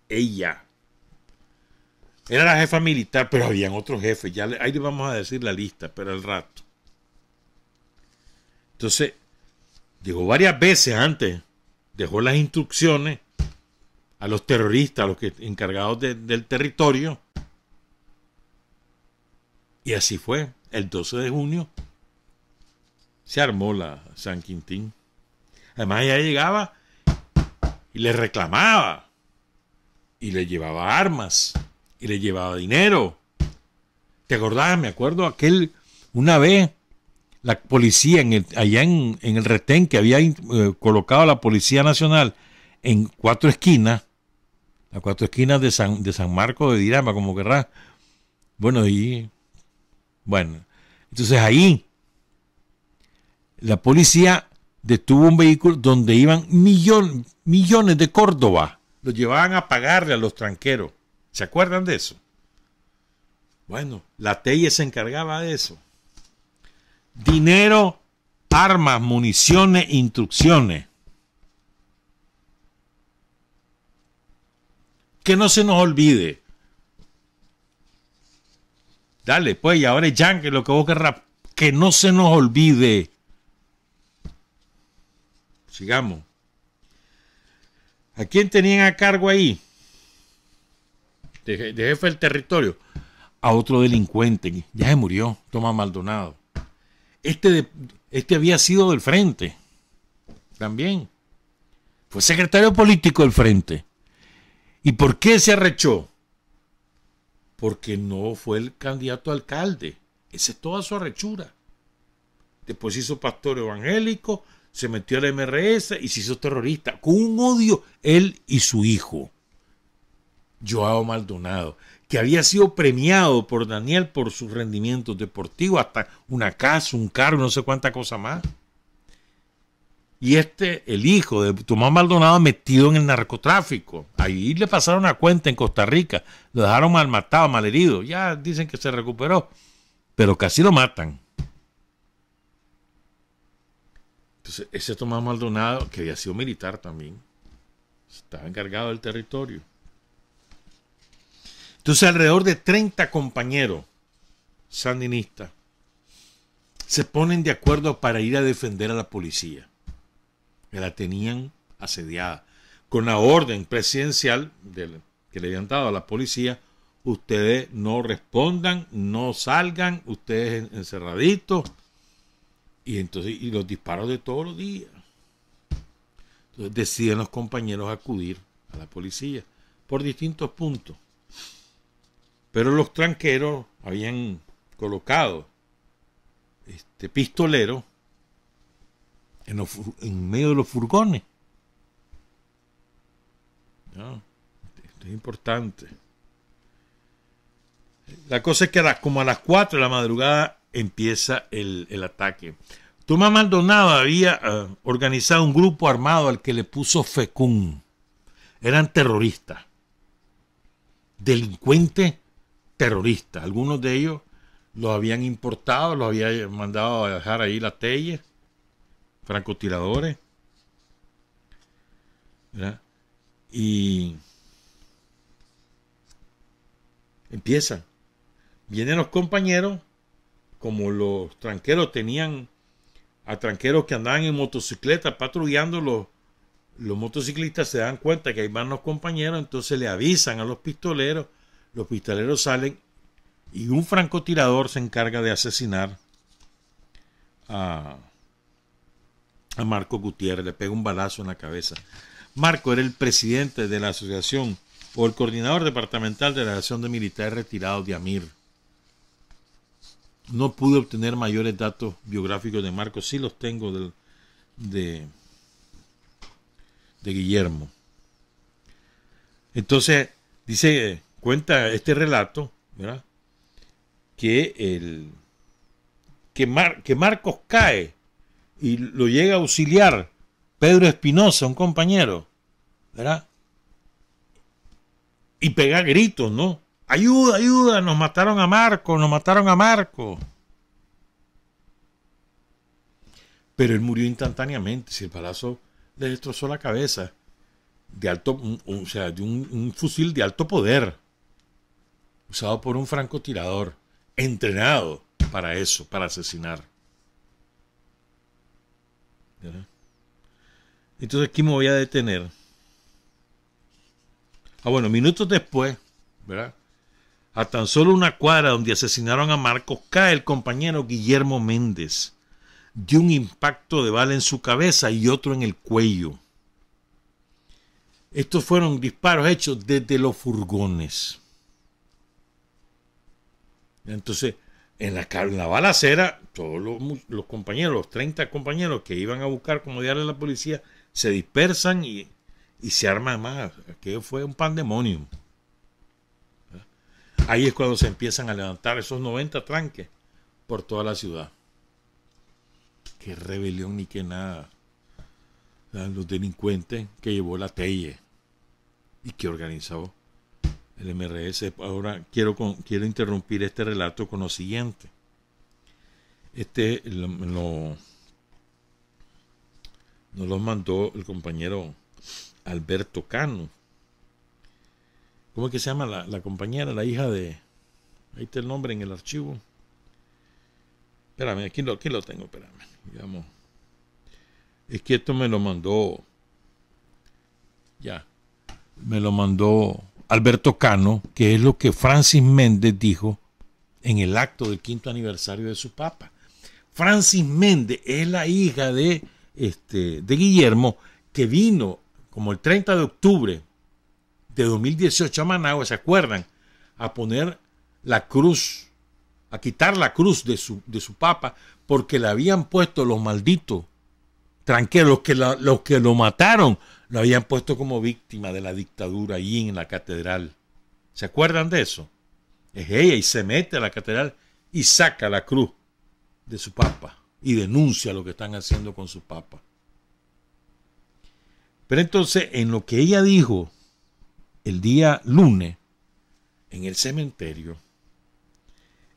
Ella era la jefa militar, pero habían otros jefes. Ya ahí les vamos a decir la lista, pero al rato. Entonces, llegó varias veces antes, dejó las instrucciones a los terroristas, a los encargados del territorio. Y así fue. El 12 de junio se armó la San Quintín. Además, ella llegaba y le reclamaba. Y le llevaba armas. Y le llevaba dinero. ¿Te acordás? Me acuerdo una vez, la policía allá en el retén que había colocado la Policía Nacional en 4 esquinas, las 4 esquinas de San Marcos de Dirama, como querrás. Bueno, entonces ahí la policía detuvo un vehículo donde iban millones de Córdoba. Los llevaban a pagarle a los tranqueros. ¿Se acuerdan de eso? Bueno, la Telle se encargaba de eso. Dinero, armas, municiones, instrucciones. Que no se nos olvide. Dale, pues, y ahora es Yankee lo que vos querrás. Que no se nos olvide. Sigamos. ¿A quién tenían a cargo ahí? De jefe del territorio. A otro delincuente. Ya se murió, Tomás Maldonado. Este había sido del Frente. También. Fue secretario político del Frente. ¿Y por qué se arrechó? Porque no fue el candidato a alcalde. Esa es toda su arrechura. Después se hizo pastor evangélico, se metió al MRS y se hizo terrorista. Con un odio, él y su hijo, Joao Maldonado, que había sido premiado por Daniel por sus rendimientos deportivos, hasta una casa, un carro, no sé cuánta cosa más. Y el hijo de Tomás Maldonado, metido en el narcotráfico. Ahí le pasaron una cuenta en Costa Rica, lo dejaron mal matado, mal herido. Ya dicen que se recuperó, pero casi lo matan. Entonces, ese Tomás Maldonado, que había sido militar también, estaba encargado del territorio. Entonces, alrededor de 30 compañeros sandinistas se ponen de acuerdo para ir a defender a la policía, que la tenían asediada, con la orden presidencial que le habían dado a la policía: ustedes no respondan, no salgan, ustedes encerraditos. Y los disparos de todos los días. Entonces deciden los compañeros acudir a la policía por distintos puntos. Pero los tranqueros habían colocado pistoleros en medio de los furgones. ¿No? Esto es importante. La cosa es que como a las 4 de la madrugada empieza el ataque. Tomás Maldonado había organizado un grupo armado al que le puso FECUN. Eran terroristas, delincuentes terroristas. Algunos de ellos los habían importado, los había mandado a dejar ahí la Telle, francotiradores, ¿verdad? Y empiezan. Vienen los compañeros, como los tranqueros tenían a tranqueros que andaban en motocicleta patrullando, los motociclistas se dan cuenta que ahí van los compañeros, entonces le avisan a los pistoleros salen y un francotirador se encarga de asesinar a Marco Gutiérrez, le pega un balazo en la cabeza. Marco era el presidente de la asociación o el coordinador departamental de la Asociación de Militares Retirados de AMIR. No pude obtener mayores datos biográficos de Marco, sí los tengo de Guillermo. Entonces, cuenta este relato, ¿verdad? Que Marcos cae y lo llega a auxiliar Pedro Espinosa, un compañero, ¿verdad? Y pega gritos, ¿no? ¡Ayuda, ayuda! ¡Nos mataron a Marco! ¡Nos mataron a Marco! Pero él murió instantáneamente. Si el balazo le destrozó la cabeza de un fusil de alto poder, usado por un francotirador, entrenado para eso, para asesinar. ¿Verdad? Entonces aquí me voy a detener. Bueno, minutos después, ¿verdad? A tan solo una cuadra donde asesinaron a Marcos, cae el compañero Guillermo Méndez de un impacto de bala en su cabeza y otro en el cuello. Estos fueron disparos hechos desde los furgones. Entonces, en la balacera, todos los compañeros, los 30 compañeros que iban a buscar como diario a la policía, se dispersan y se arman más. Aquello fue un pandemonium. Ahí es cuando se empiezan a levantar esos 90 tranques por toda la ciudad. Qué rebelión ni qué nada. Los delincuentes que llevó la Telle y que organizó el MRS. Ahora quiero interrumpir este relato con lo siguiente. Nos lo mandó el compañero Alberto Cano. ¿Cómo es que se llama la compañera, la hija de... Ahí está el nombre en el archivo. Espérame, aquí lo tengo, espérame. Digamos. Es que esto me lo mandó... Ya. Me lo mandó Alberto Cano, que es lo que Francis Méndez dijo en el acto del 5º aniversario de su papa. Francis Méndez es la hija de Guillermo, que vino como el 30 de octubre de 2018 a Managua, ¿se acuerdan? A poner la cruz, a quitar la cruz de su papa, porque le habían puesto los malditos tranqueros, los que lo mataron, lo habían puesto como víctima de la dictadura ahí en la catedral. ¿Se acuerdan de eso? Es ella y se mete a la catedral y saca la cruz de su papa y denuncia lo que están haciendo con su papa. Pero entonces, en lo que ella dijo el día lunes en el cementerio,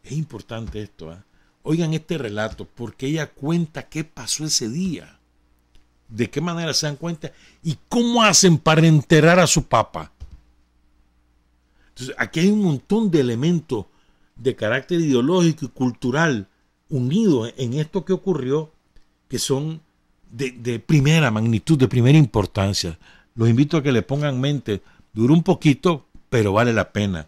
es importante esto, ¿eh? Oigan este relato, porque ella cuenta qué pasó ese día, de qué manera se dan cuenta y cómo hacen para enterrar a su papa. Entonces, aquí hay un montón de elementos de carácter ideológico y cultural unidos en esto que ocurrió, que son de primera magnitud, de primera importancia. Los invito a que le pongan mente. Dura un poquito, pero vale la pena.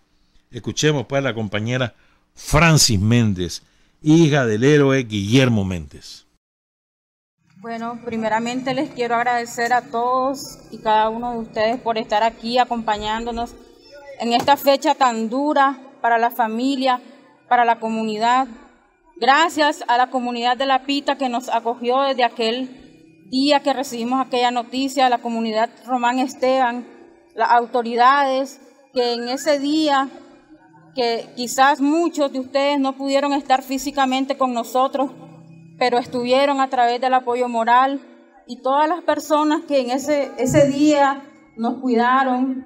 Escuchemos pues a la compañera Francis Méndez, hija del héroe Guillermo Méndez. Bueno, primeramente les quiero agradecer a todos y cada uno de ustedes por estar aquí acompañándonos en esta fecha tan dura para la familia, para la comunidad. Gracias a la comunidad de La Pita que nos acogió desde aquel día que recibimos aquella noticia, la comunidad Román Esteban, las autoridades que en ese día, que quizás muchos de ustedes no pudieron estar físicamente con nosotros, pero estuvieron a través del apoyo moral, y todas las personas que en ese día nos cuidaron.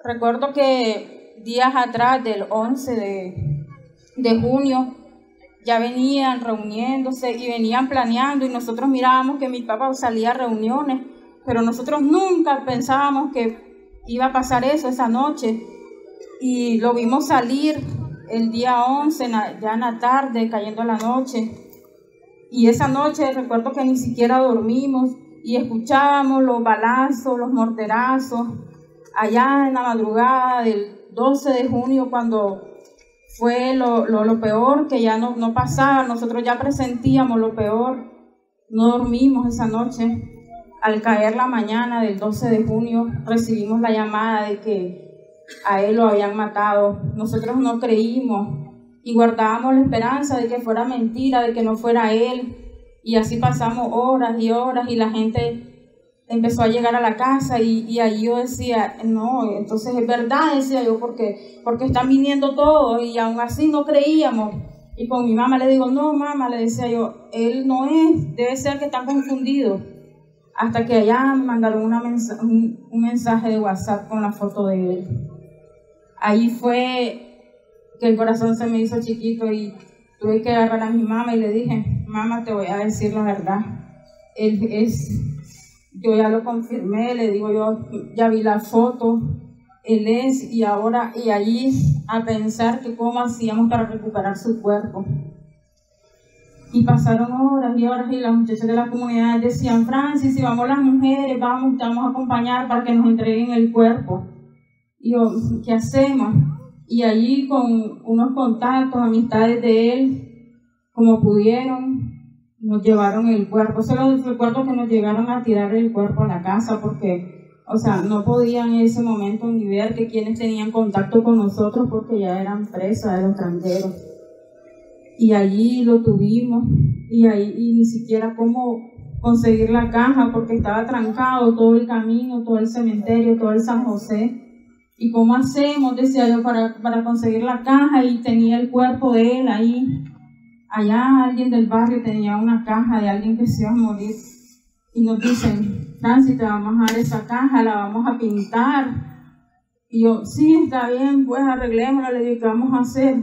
Recuerdo que días atrás, del 11 de junio, ya venían reuniéndose y venían planeando, y nosotros mirábamos que mi papá salía a reuniones, pero nosotros nunca pensábamos que iba a pasar eso esa noche, y lo vimos salir el día 11, ya en la tarde, cayendo la noche, y esa noche recuerdo que ni siquiera dormimos, y escuchábamos los balazos, los morterazos, allá en la madrugada del 12 de junio, cuando fue lo peor, que ya no pasaba, nosotros ya presentíamos lo peor, no dormimos esa noche. Al caer la mañana del 12 de junio recibimos la llamada de que a él lo habían matado. Nosotros no creímos y guardábamos la esperanza de que fuera mentira, de que no fuera él, y así pasamos horas y horas, y la gente empezó a llegar a la casa, y ahí yo decía, no, entonces es verdad, decía yo, porque están viniendo todos, y aún así no creíamos. Y con mi mamá le digo, no, mamá, le decía yo, él no es, debe ser que están confundidos. Hasta que allá me mandaron un mensaje de WhatsApp con la foto de él. Ahí fue que el corazón se me hizo chiquito, y tuve que agarrar a mi mamá y le dije, mamá, te voy a decir la verdad, él es... Yo ya lo confirmé, le digo, yo ya vi la foto, él es, y allí a pensar que cómo hacíamos para recuperar su cuerpo. Y pasaron horas y horas, y las muchachas de la comunidad decían, Francis, si vamos las mujeres, vamos, te vamos a acompañar para que nos entreguen el cuerpo. Y yo, ¿qué hacemos? Y allí con unos contactos, amistades de él, como pudieron, nos llevaron el cuerpo. Solo recuerdo que nos llegaron a tirar el cuerpo a la casa porque, o sea, no podían en ese momento ni ver que quienes tenían contacto con nosotros porque ya eran presas de los tranqueros. Y allí lo tuvimos, y ni siquiera cómo conseguir la caja porque estaba trancado todo el camino, todo el cementerio, todo el San José. ¿Y cómo hacemos? Decía yo, para conseguir la caja, y tenía el cuerpo de él ahí. Allá alguien del barrio tenía una caja de alguien que se iba a morir, y nos dicen, Francis, te vamos a dar esa caja, la vamos a pintar. Y yo, sí, está bien, pues arreglémosla, le digo, ¿qué vamos a hacer?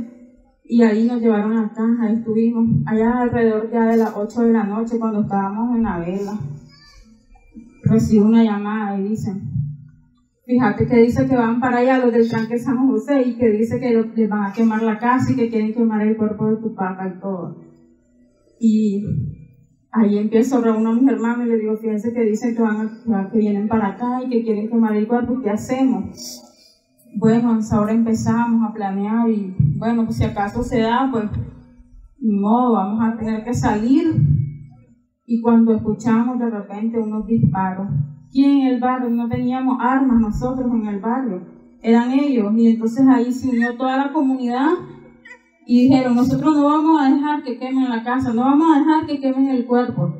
Y ahí nos llevaron la caja, y estuvimos allá alrededor ya de las 8 de la noche, cuando estábamos en la vela. Recibo una llamada y dicen, fíjate que dice que van para allá los del tranque San José, y que dice que les van a quemar la casa y que quieren quemar el cuerpo de tu papá y todo. Y ahí empiezo a reunir a mis hermanos y les digo, fíjense que dicen que vienen para acá y que quieren quemar el cuerpo, ¿qué hacemos? Bueno, ahora empezamos a planear, y bueno, pues si acaso se da, pues ni modo, vamos a tener que salir. Y cuando escuchamos de repente unos disparos, ¿quién en el barrio? No teníamos armas nosotros en el barrio, eran ellos. Y entonces ahí se unió toda la comunidad y dijeron, nosotros no vamos a dejar que quemen la casa, no vamos a dejar que quemen el cuerpo.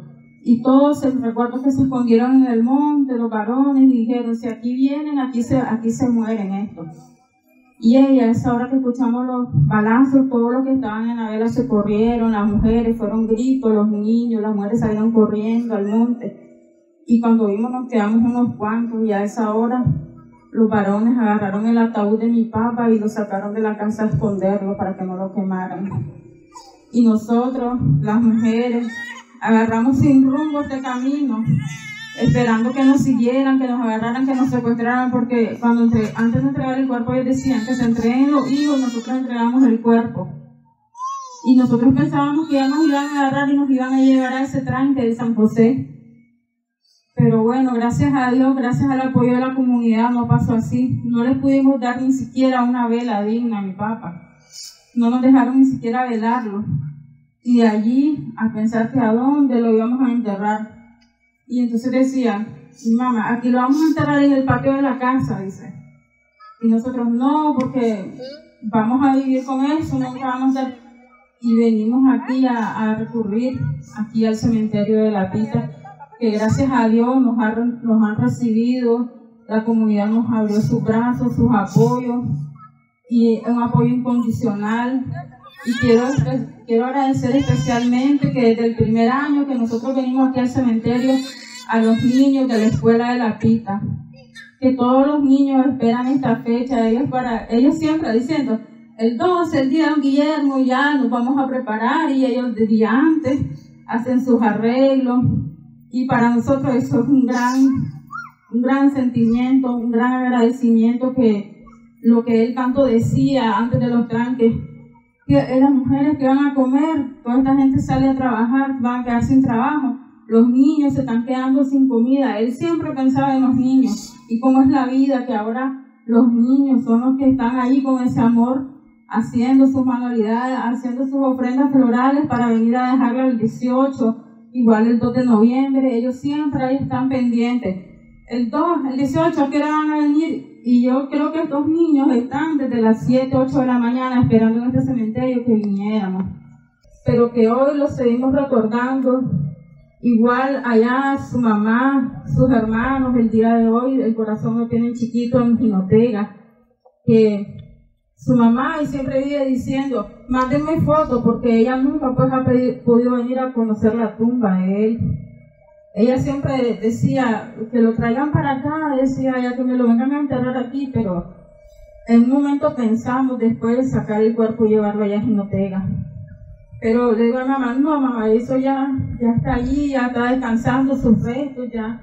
Y todos, recuerdo que se escondieron en el monte, los varones, y dijeron, si aquí vienen, aquí se mueren estos. Y a esa hora que escuchamos los balazos, todos los que estaban en la vela se corrieron, las mujeres fueron gritos, los niños, las mujeres salieron corriendo al monte. Y cuando vimos nos quedamos unos cuantos, y a esa hora los varones agarraron el ataúd de mi papá y lo sacaron de la casa a esconderlo para que no lo quemaran. Y nosotros, las mujeres, agarramos sin rumbo este camino, esperando que nos siguieran, que nos agarraran, que nos secuestraran, porque antes de entregar el cuerpo ellos decían que se entreguen los hijos, nosotros entregamos el cuerpo. Y nosotros pensábamos que ya nos iban a agarrar y nos iban a llevar a ese tranque de San José. Pero bueno, gracias a Dios, gracias al apoyo de la comunidad, no pasó así. No les pudimos dar ni siquiera una vela digna a mi papá. No nos dejaron ni siquiera velarlo. Y de allí a pensar que a dónde lo íbamos a enterrar. Y entonces decía, mi mamá, aquí lo vamos a enterrar en el patio de la casa, dice. Y nosotros no, porque vamos a vivir con eso, nunca vamos a... Y venimos aquí a recurrir aquí al cementerio de La Pita, que gracias a Dios nos han recibido, la comunidad nos abrió sus brazos, sus apoyos, y un apoyo incondicional. Y quiero agradecer especialmente que desde el primer año que nosotros venimos aquí al cementerio, a los niños de la escuela de La Pita, que todos los niños esperan esta fecha, ellos siempre diciendo, el 12, el día de Don Guillermo, ya nos vamos a preparar, y ellos de día antes hacen sus arreglos, y para nosotros eso es un gran sentimiento, un gran agradecimiento, que lo que él tanto decía antes de los tranques, que las mujeres que van a comer, toda esta gente sale a trabajar, van a quedar sin trabajo, los niños se están quedando sin comida. Él siempre pensaba en los niños y cómo es la vida, que ahora los niños son los que están ahí con ese amor, haciendo sus manualidades, haciendo sus ofrendas florales para venir a dejarla el 18, igual el 2 de noviembre, ellos siempre ahí están pendientes. El 18, ¿a qué hora van a venir? Y yo creo que estos niños están desde las 7, 8 de la mañana esperando en este cementerio que viniéramos. Pero que hoy los seguimos recordando. Igual allá su mamá, sus hermanos, el día de hoy, el corazón lo tienen chiquito en Jinotega, que su mamá y siempre vive diciendo, mándenme fotos, porque ella nunca pues ha podido venir a conocer la tumba de él. Ella siempre decía que lo traigan para acá, decía ella que me lo vengan a enterrar aquí, pero en un momento pensamos después de sacar el cuerpo y llevarlo allá a Jinotega. Pero le digo a mamá, no mamá, eso ya está allí, ya está descansando sus restos, ya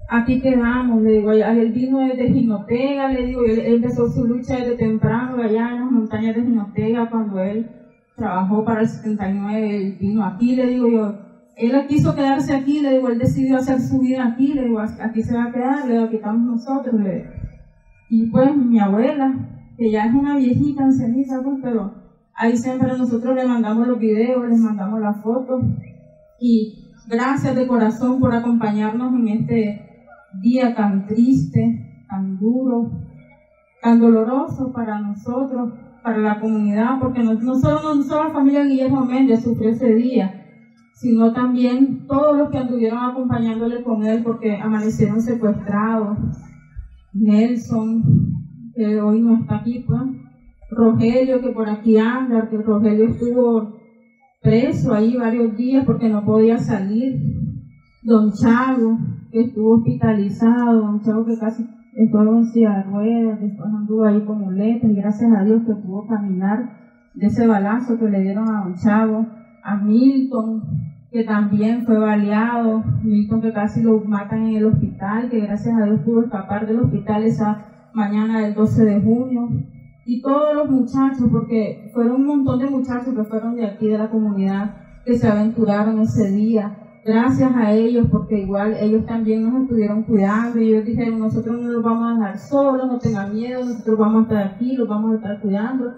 aquí quedamos. Le digo, él vino desde Jinotega, le digo, él empezó su lucha desde temprano allá en las montañas de Jinotega, cuando él trabajó para el 79, él vino aquí, le digo yo. Él quiso quedarse aquí, le digo, él decidió hacer su vida aquí, le digo, aquí se va a quedar, le digo, aquí estamos nosotros, le digo. Y pues mi abuela, que ya es una viejita ancianita, pues, pero ahí siempre nosotros le mandamos los videos, les mandamos las fotos, y gracias de corazón por acompañarnos en este día tan triste, tan duro, tan doloroso para nosotros, para la comunidad, porque no solo la familia Guillermo Méndez sufrió ese día, sino también todos los que anduvieron acompañándole con él, porque amanecieron secuestrados. Nelson, que hoy no está aquí, pues. Rogelio, que por aquí anda, que Rogelio estuvo preso ahí varios días porque no podía salir. Don Chago, que estuvo hospitalizado, Don Chago que casi estuvo en silla de ruedas, después anduvo ahí con muletas, y gracias a Dios que pudo caminar de ese balazo que le dieron a Don Chago. A Milton, que también fue baleado, Milton que casi lo matan en el hospital, que gracias a Dios pudo escapar del hospital esa mañana del 12 de junio, y todos los muchachos, porque fueron un montón de muchachos que fueron de aquí de la comunidad, que se aventuraron ese día, gracias a ellos, porque igual ellos también nos estuvieron cuidando, y ellos dijeron, nosotros no los vamos a dejar solos, no tengan miedo, nosotros vamos a estar aquí, los vamos a estar cuidando.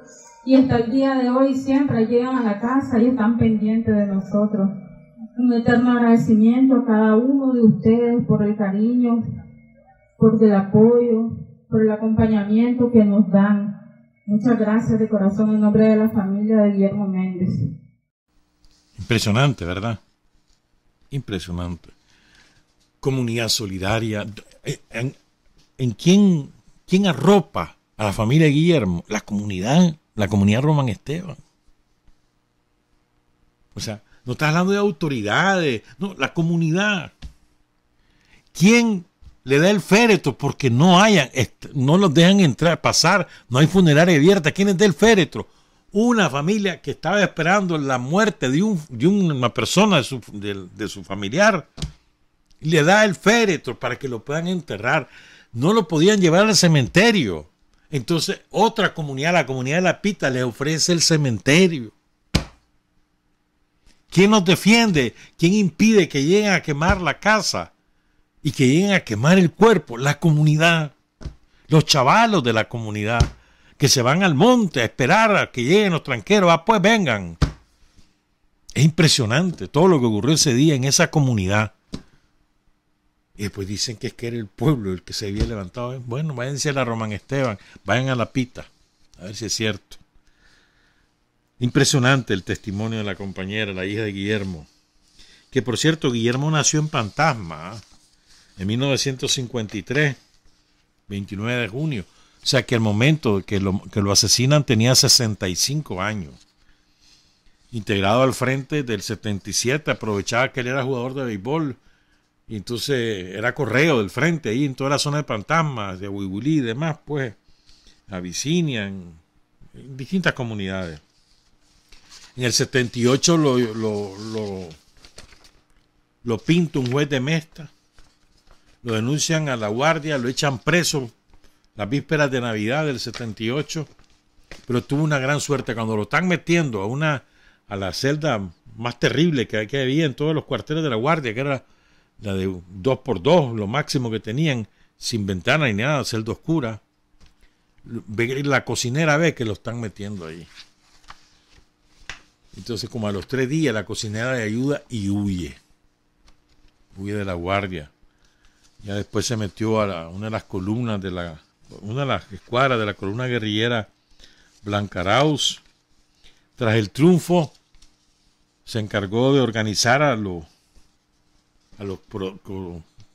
Y hasta el día de hoy siempre llegan a la casa y están pendientes de nosotros. Un eterno agradecimiento a cada uno de ustedes por el cariño, por el apoyo, por el acompañamiento que nos dan. Muchas gracias de corazón en nombre de la familia de Guillermo Méndez. Impresionante, ¿verdad? Impresionante. Comunidad solidaria. ¿En quién arropa a la familia de Guillermo? La comunidad Román Esteban. O sea, no estás hablando de autoridades, no, la comunidad. ¿Quién le da el féretro? Porque no los dejan entrar, pasar, no hay funeraria abierta. ¿Quién les da el féretro? Una familia que estaba esperando la muerte de una persona de su familiar. Le da el féretro para que lo puedan enterrar. No lo podían llevar al cementerio. Entonces, otra comunidad, la comunidad de La Pita, le ofrece el cementerio. ¿Quién nos defiende? ¿Quién impide que lleguen a quemar la casa y que lleguen a quemar el cuerpo? La comunidad. Los chavalos de la comunidad que se van al monte a esperar a que lleguen los tranqueros. Pues vengan. Es impresionante todo lo que ocurrió ese día en esa comunidad. Y después dicen que es que era el pueblo el que se había levantado. Bueno, váyanse a la Román Esteban, vayan a La Pita, A ver si es cierto. Impresionante el testimonio de la compañera, la hija de Guillermo. Que por cierto, Guillermo nació en Pantasma, en 1953, 29 de junio. O sea que al momento que lo asesinan tenía 65 años. Integrado al frente del 77, aprovechaba que él era jugador de béisbol. Y entonces era correo del frente ahí en toda la zona de Pantasma, de Huihuilí y demás, pues, Abisinia, en distintas comunidades. En el 78 lo pinta un juez de Mesta, lo denuncian a la guardia, lo echan preso las vísperas de Navidad del 78, pero tuvo una gran suerte cuando lo están metiendo a la celda más terrible que había en todos los cuarteles de la guardia, que era la de 2x2, lo máximo que tenían, sin ventana ni nada, celda oscura. La cocinera ve que lo están metiendo ahí. Entonces, como a los 3 días, la cocinera le ayuda y huye de la guardia. Ya después se metió a una de las columnas una de las escuadras de la columna guerrillera Blancaraus. Tras el triunfo, se encargó de organizar a los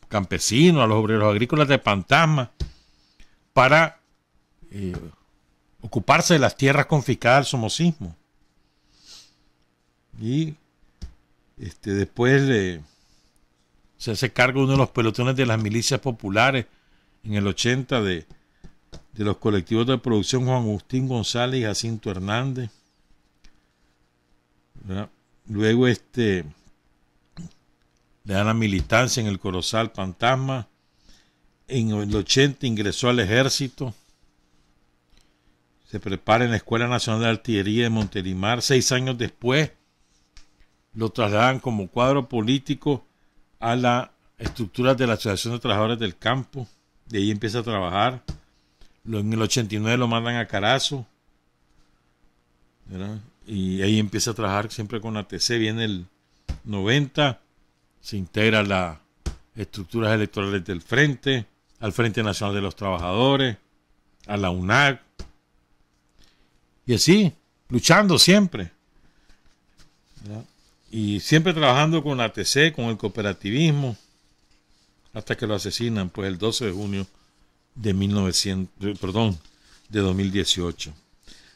campesinos, a los obreros agrícolas de Pantasma, para ocuparse de las tierras confiscadas al somocismo. Y después se hace cargo de uno de los pelotones de las milicias populares en el 80 de los colectivos de producción Juan Agustín González y Jacinto Hernández, ¿verdad? Luego le dan la militancia en el Corozal Pantasma. En el 80 ingresó al ejército. Se prepara en la Escuela Nacional de Artillería de Montelimar. 6 años después lo trasladan como cuadro político a la estructura de la Asociación de Trabajadores del Campo. De ahí empieza a trabajar. En el 89 lo mandan a Carazo, ¿verdad? Y ahí empieza a trabajar siempre con ATC. Viene el 90, se integra a las estructuras electorales del Frente, al Frente Nacional de los Trabajadores, a la UNAC. Y así, luchando siempre, ¿verdad? Y siempre trabajando con ATC, con el cooperativismo, hasta que lo asesinan, pues, el 12 de junio de 2018.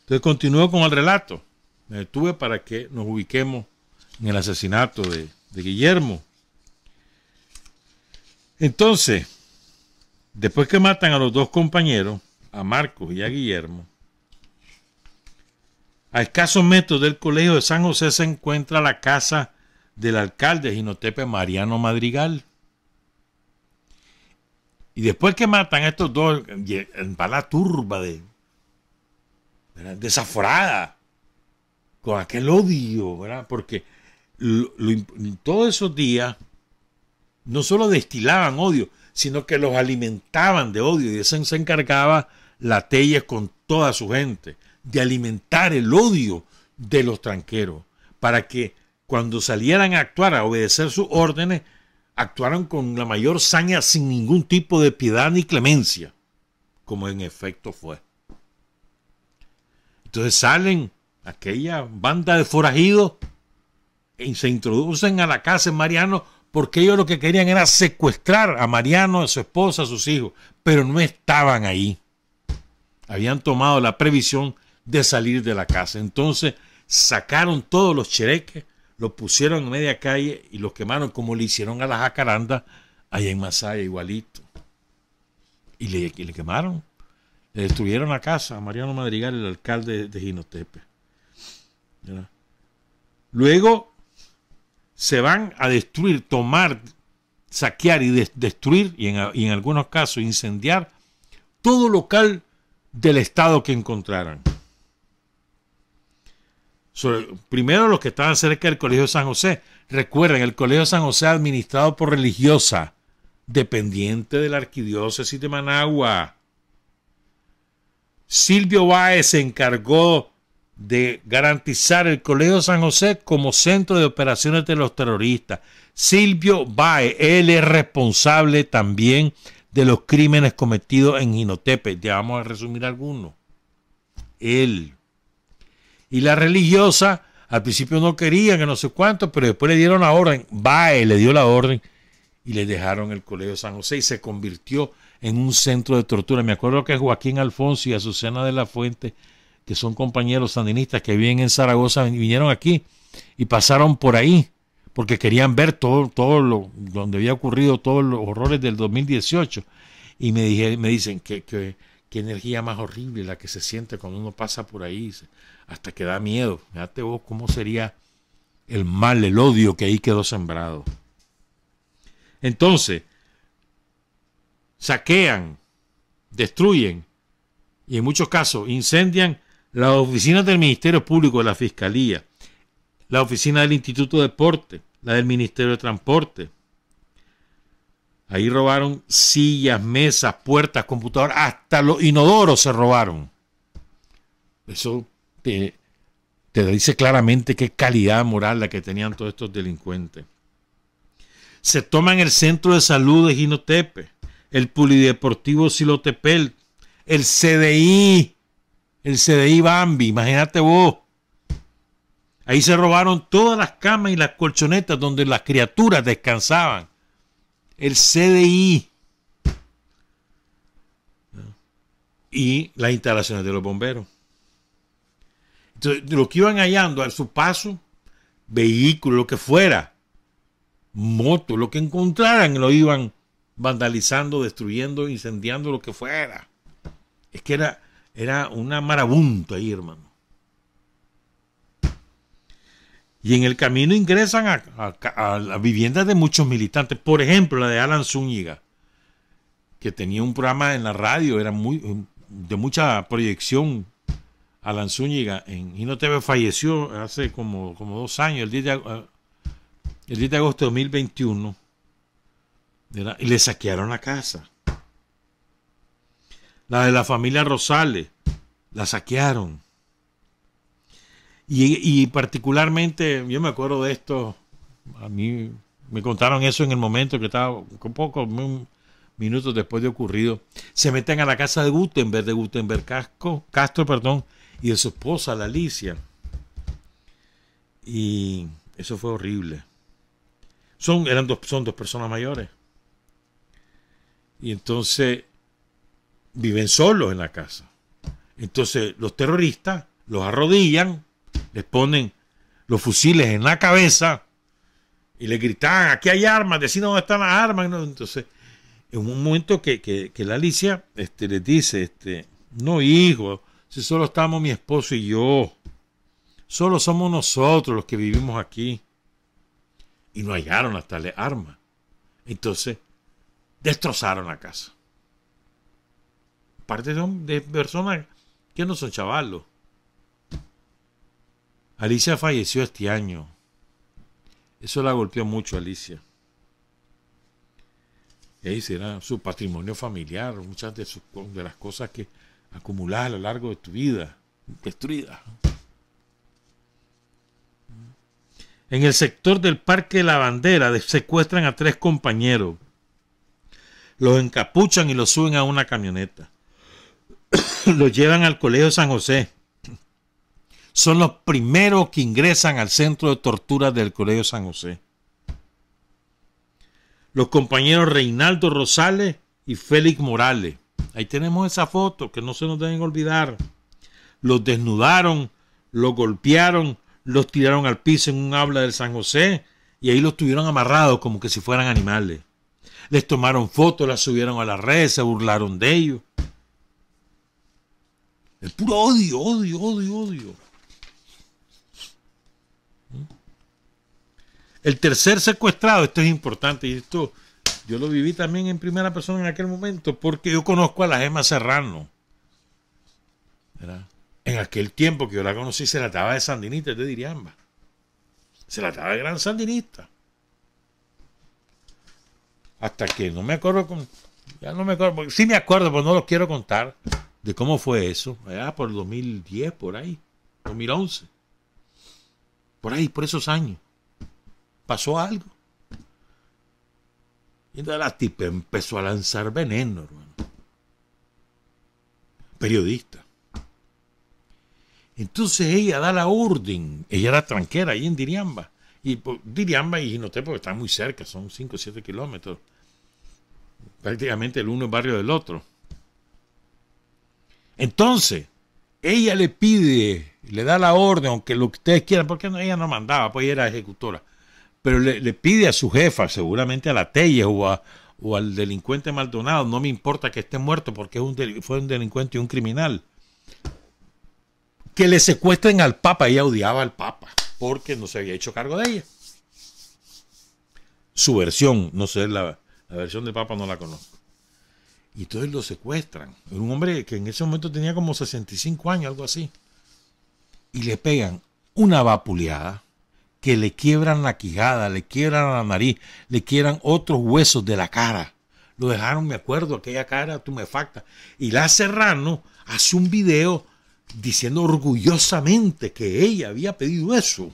Entonces continúo con el relato. Me detuve para que nos ubiquemos en el asesinato de Guillermo. Entonces, después que matan a los 2 compañeros, a Marcos y a Guillermo, a escasos metros del colegio de San José se encuentra la casa del alcalde de Jinotepe, Mariano Madrigal. Y después que matan a estos 2, va la turba desaforada, con aquel odio, ¿verdad? Porque todos esos días no solo destilaban odio, sino que los alimentaban de odio. Y de eso se encargaba la Telles con toda su gente, de alimentar el odio de los tranqueros, para que cuando salieran a actuar, a obedecer sus órdenes, actuaron con la mayor saña, sin ningún tipo de piedad ni clemencia, como en efecto fue. Entonces salen aquella banda de forajidos y se introducen a la casa de Mariano, porque ellos lo que querían era secuestrar a Mariano, a su esposa, a sus hijos, pero no estaban ahí. Habían tomado la previsión de salir de la casa. Entonces sacaron todos los chereques, los pusieron en media calle y los quemaron, como le hicieron a la Jacaranda allá en Masaya, igualito. Y le quemaron, le destruyeron la casa a Mariano Madrigal, el alcalde de Jinotepe. ¿Verdad? Luego se van a destruir, tomar, saquear y destruir, y en algunos casos incendiar, todo local del Estado que encontraran. Primero los que estaban cerca del Colegio de San José. Recuerden, el Colegio de San José administrado por religiosa, dependiente de la Arquidiócesis de Managua. Silvio Báez se encargó de garantizar el Colegio de San José como centro de operaciones de los terroristas. Silvio Báez, él es responsable también de los crímenes cometidos en Jinotepe. Ya vamos a resumir algunos. él. Y la religiosa, al principio no querían, que no sé cuánto, pero después le dieron la orden. Bae le dio la orden y le dejaron el Colegio San José y se convirtió en un centro de tortura. Me acuerdo que Joaquín Alfonso y Azucena de la Fuente, que son compañeros sandinistas que viven en Zaragoza, vinieron aquí y pasaron por ahí porque querían ver todo lo donde había ocurrido, todos los horrores del 2018. Y me dicen que qué energía más horrible la que se siente cuando uno pasa por ahí, hasta que da miedo. Fíjate vos cómo sería el mal, el odio que ahí quedó sembrado. Entonces, saquean, destruyen y en muchos casos incendian las oficinas del Ministerio Público, de la Fiscalía, la oficina del Instituto de Deporte, la del Ministerio de Transporte. Ahí robaron sillas, mesas, puertas, computadoras, hasta los inodoros se robaron. Eso te dice claramente qué calidad moral la que tenían todos estos delincuentes. Se toman el Centro de Salud de Jinotepe, el Polideportivo Silotepel, el CDI Bambi, imagínate vos. Ahí se robaron todas las camas y las colchonetas donde las criaturas descansaban. El CDI. Y las instalaciones de los bomberos. Entonces, lo que iban hallando a su paso, vehículos, lo que fuera, motos, lo que encontraran, lo iban vandalizando, destruyendo, incendiando, lo que fuera. Es que era una marabunta ahí, hermano. Y en el camino ingresan a las viviendas de muchos militantes. Por ejemplo, la de Alan Zúñiga, que tenía un programa en la radio, era de mucha proyección. Alan Zúñiga en Jinoteve falleció hace como 2 años, el 10 de agosto de 2021, ¿verdad? Y le saquearon la casa. La de la familia Rosales, la saquearon. Y particularmente, yo me acuerdo de esto, a mí me contaron eso en el momento que estaba, pocos minutos después de ocurrido. Se meten a la casa de Gutenberg Castro, y de su esposa, la Alicia. Y eso fue horrible. Son dos personas mayores. Y entonces viven solos en la casa. Entonces los terroristas los arrodillan, les ponen los fusiles en la cabeza y le gritan: aquí hay armas, deciden dónde están las armas. Entonces, en un momento que la Alicia les dice, no, hijo, si solo estamos mi esposo y yo, solo somos nosotros los que vivimos aquí. Y no hallaron hasta las armas. Entonces, destrozaron la casa. Parte son de personas que no son chavalos. Alicia falleció este año. Eso la golpeó mucho a Alicia. Y ahí será su patrimonio familiar, muchas de las cosas que acumuladas a lo largo de tu vida, destruidas. En el sector del Parque de la Bandera secuestran a 3 compañeros. Los encapuchan y los suben a una camioneta. Los llevan al Colegio San José. Son los primeros que ingresan al centro de tortura del Colegio San José. Los compañeros Reinaldo Rosales y Félix Morales. Ahí tenemos esa foto que no se nos deben olvidar. Los desnudaron, los golpearon, los tiraron al piso en un aula del San José y ahí los tuvieron amarrados como que si fueran animales. Les tomaron fotos, las subieron a las redes, se burlaron de ellos. El puro odio, odio, odio, odio. El tercer secuestrado, esto es importante y esto yo lo viví también en primera persona en aquel momento porque yo conozco a la Gema Serrano, ¿verdad? En aquel tiempo que yo la conocí se la daba de sandinista de Diriamba. Se la daba de gran sandinista. Hasta que no me acuerdo, ya no me acuerdo, sí me acuerdo, pero no lo quiero contar de cómo fue eso, allá por el 2010, por ahí, 2011, por ahí, por esos años. Pasó algo. Y entonces la tipa empezó a lanzar veneno, hermano. Periodista. Entonces ella da la orden. Ella era tranquera ahí en Diriamba. Y pues, Diriamba y Jinotepe están muy cerca, son 5 o 7 kilómetros. Prácticamente el uno es barrio del otro. Entonces, ella le pide, le da la orden, aunque lo que ustedes quieran, porque ella no mandaba, pues ella era ejecutora. Pero le pide a su jefa, seguramente a la Telle o al delincuente Maldonado, no me importa que esté muerto porque fue un delincuente y un criminal, que le secuestren al Papa. Ella odiaba al Papa porque no se había hecho cargo de ella. Su versión, no sé, la versión del Papa no la conozco. Y entonces lo secuestran. Era un hombre que en ese momento tenía como 65 años, algo así. Y le pegan una vapuleada que le quiebran la quijada, le quiebran la nariz, le quiebran otros huesos de la cara. Lo dejaron, me acuerdo, aquella cara tumefacta. Y la Serrano hace un video diciendo orgullosamente que ella había pedido eso.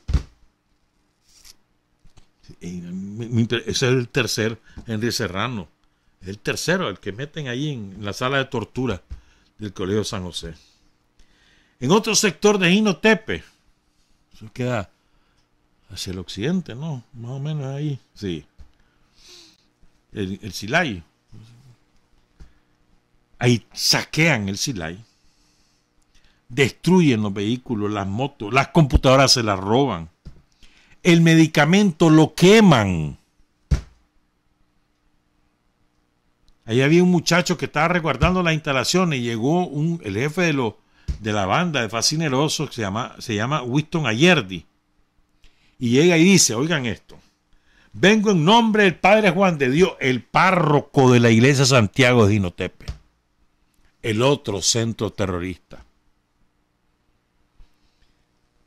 Ese es el tercer Henry Serrano. Es el tercero, el que meten ahí en la sala de tortura del Colegio San José. En otro sector de Jinotepe, eso queda hacia el occidente, ¿no? Más o menos ahí. Sí. El Silay. Ahí saquean el Silay. Destruyen los vehículos, las motos, las computadoras se las roban. El medicamento lo queman. Ahí había un muchacho que estaba resguardando las instalaciones y llegó el jefe de la banda de fascinerosos que se llama Winston Ayerdi. Y llega y dice, oigan esto, vengo en nombre del Padre Juan de Dios, el párroco de la iglesia Santiago de Jinotepe, el otro centro terrorista.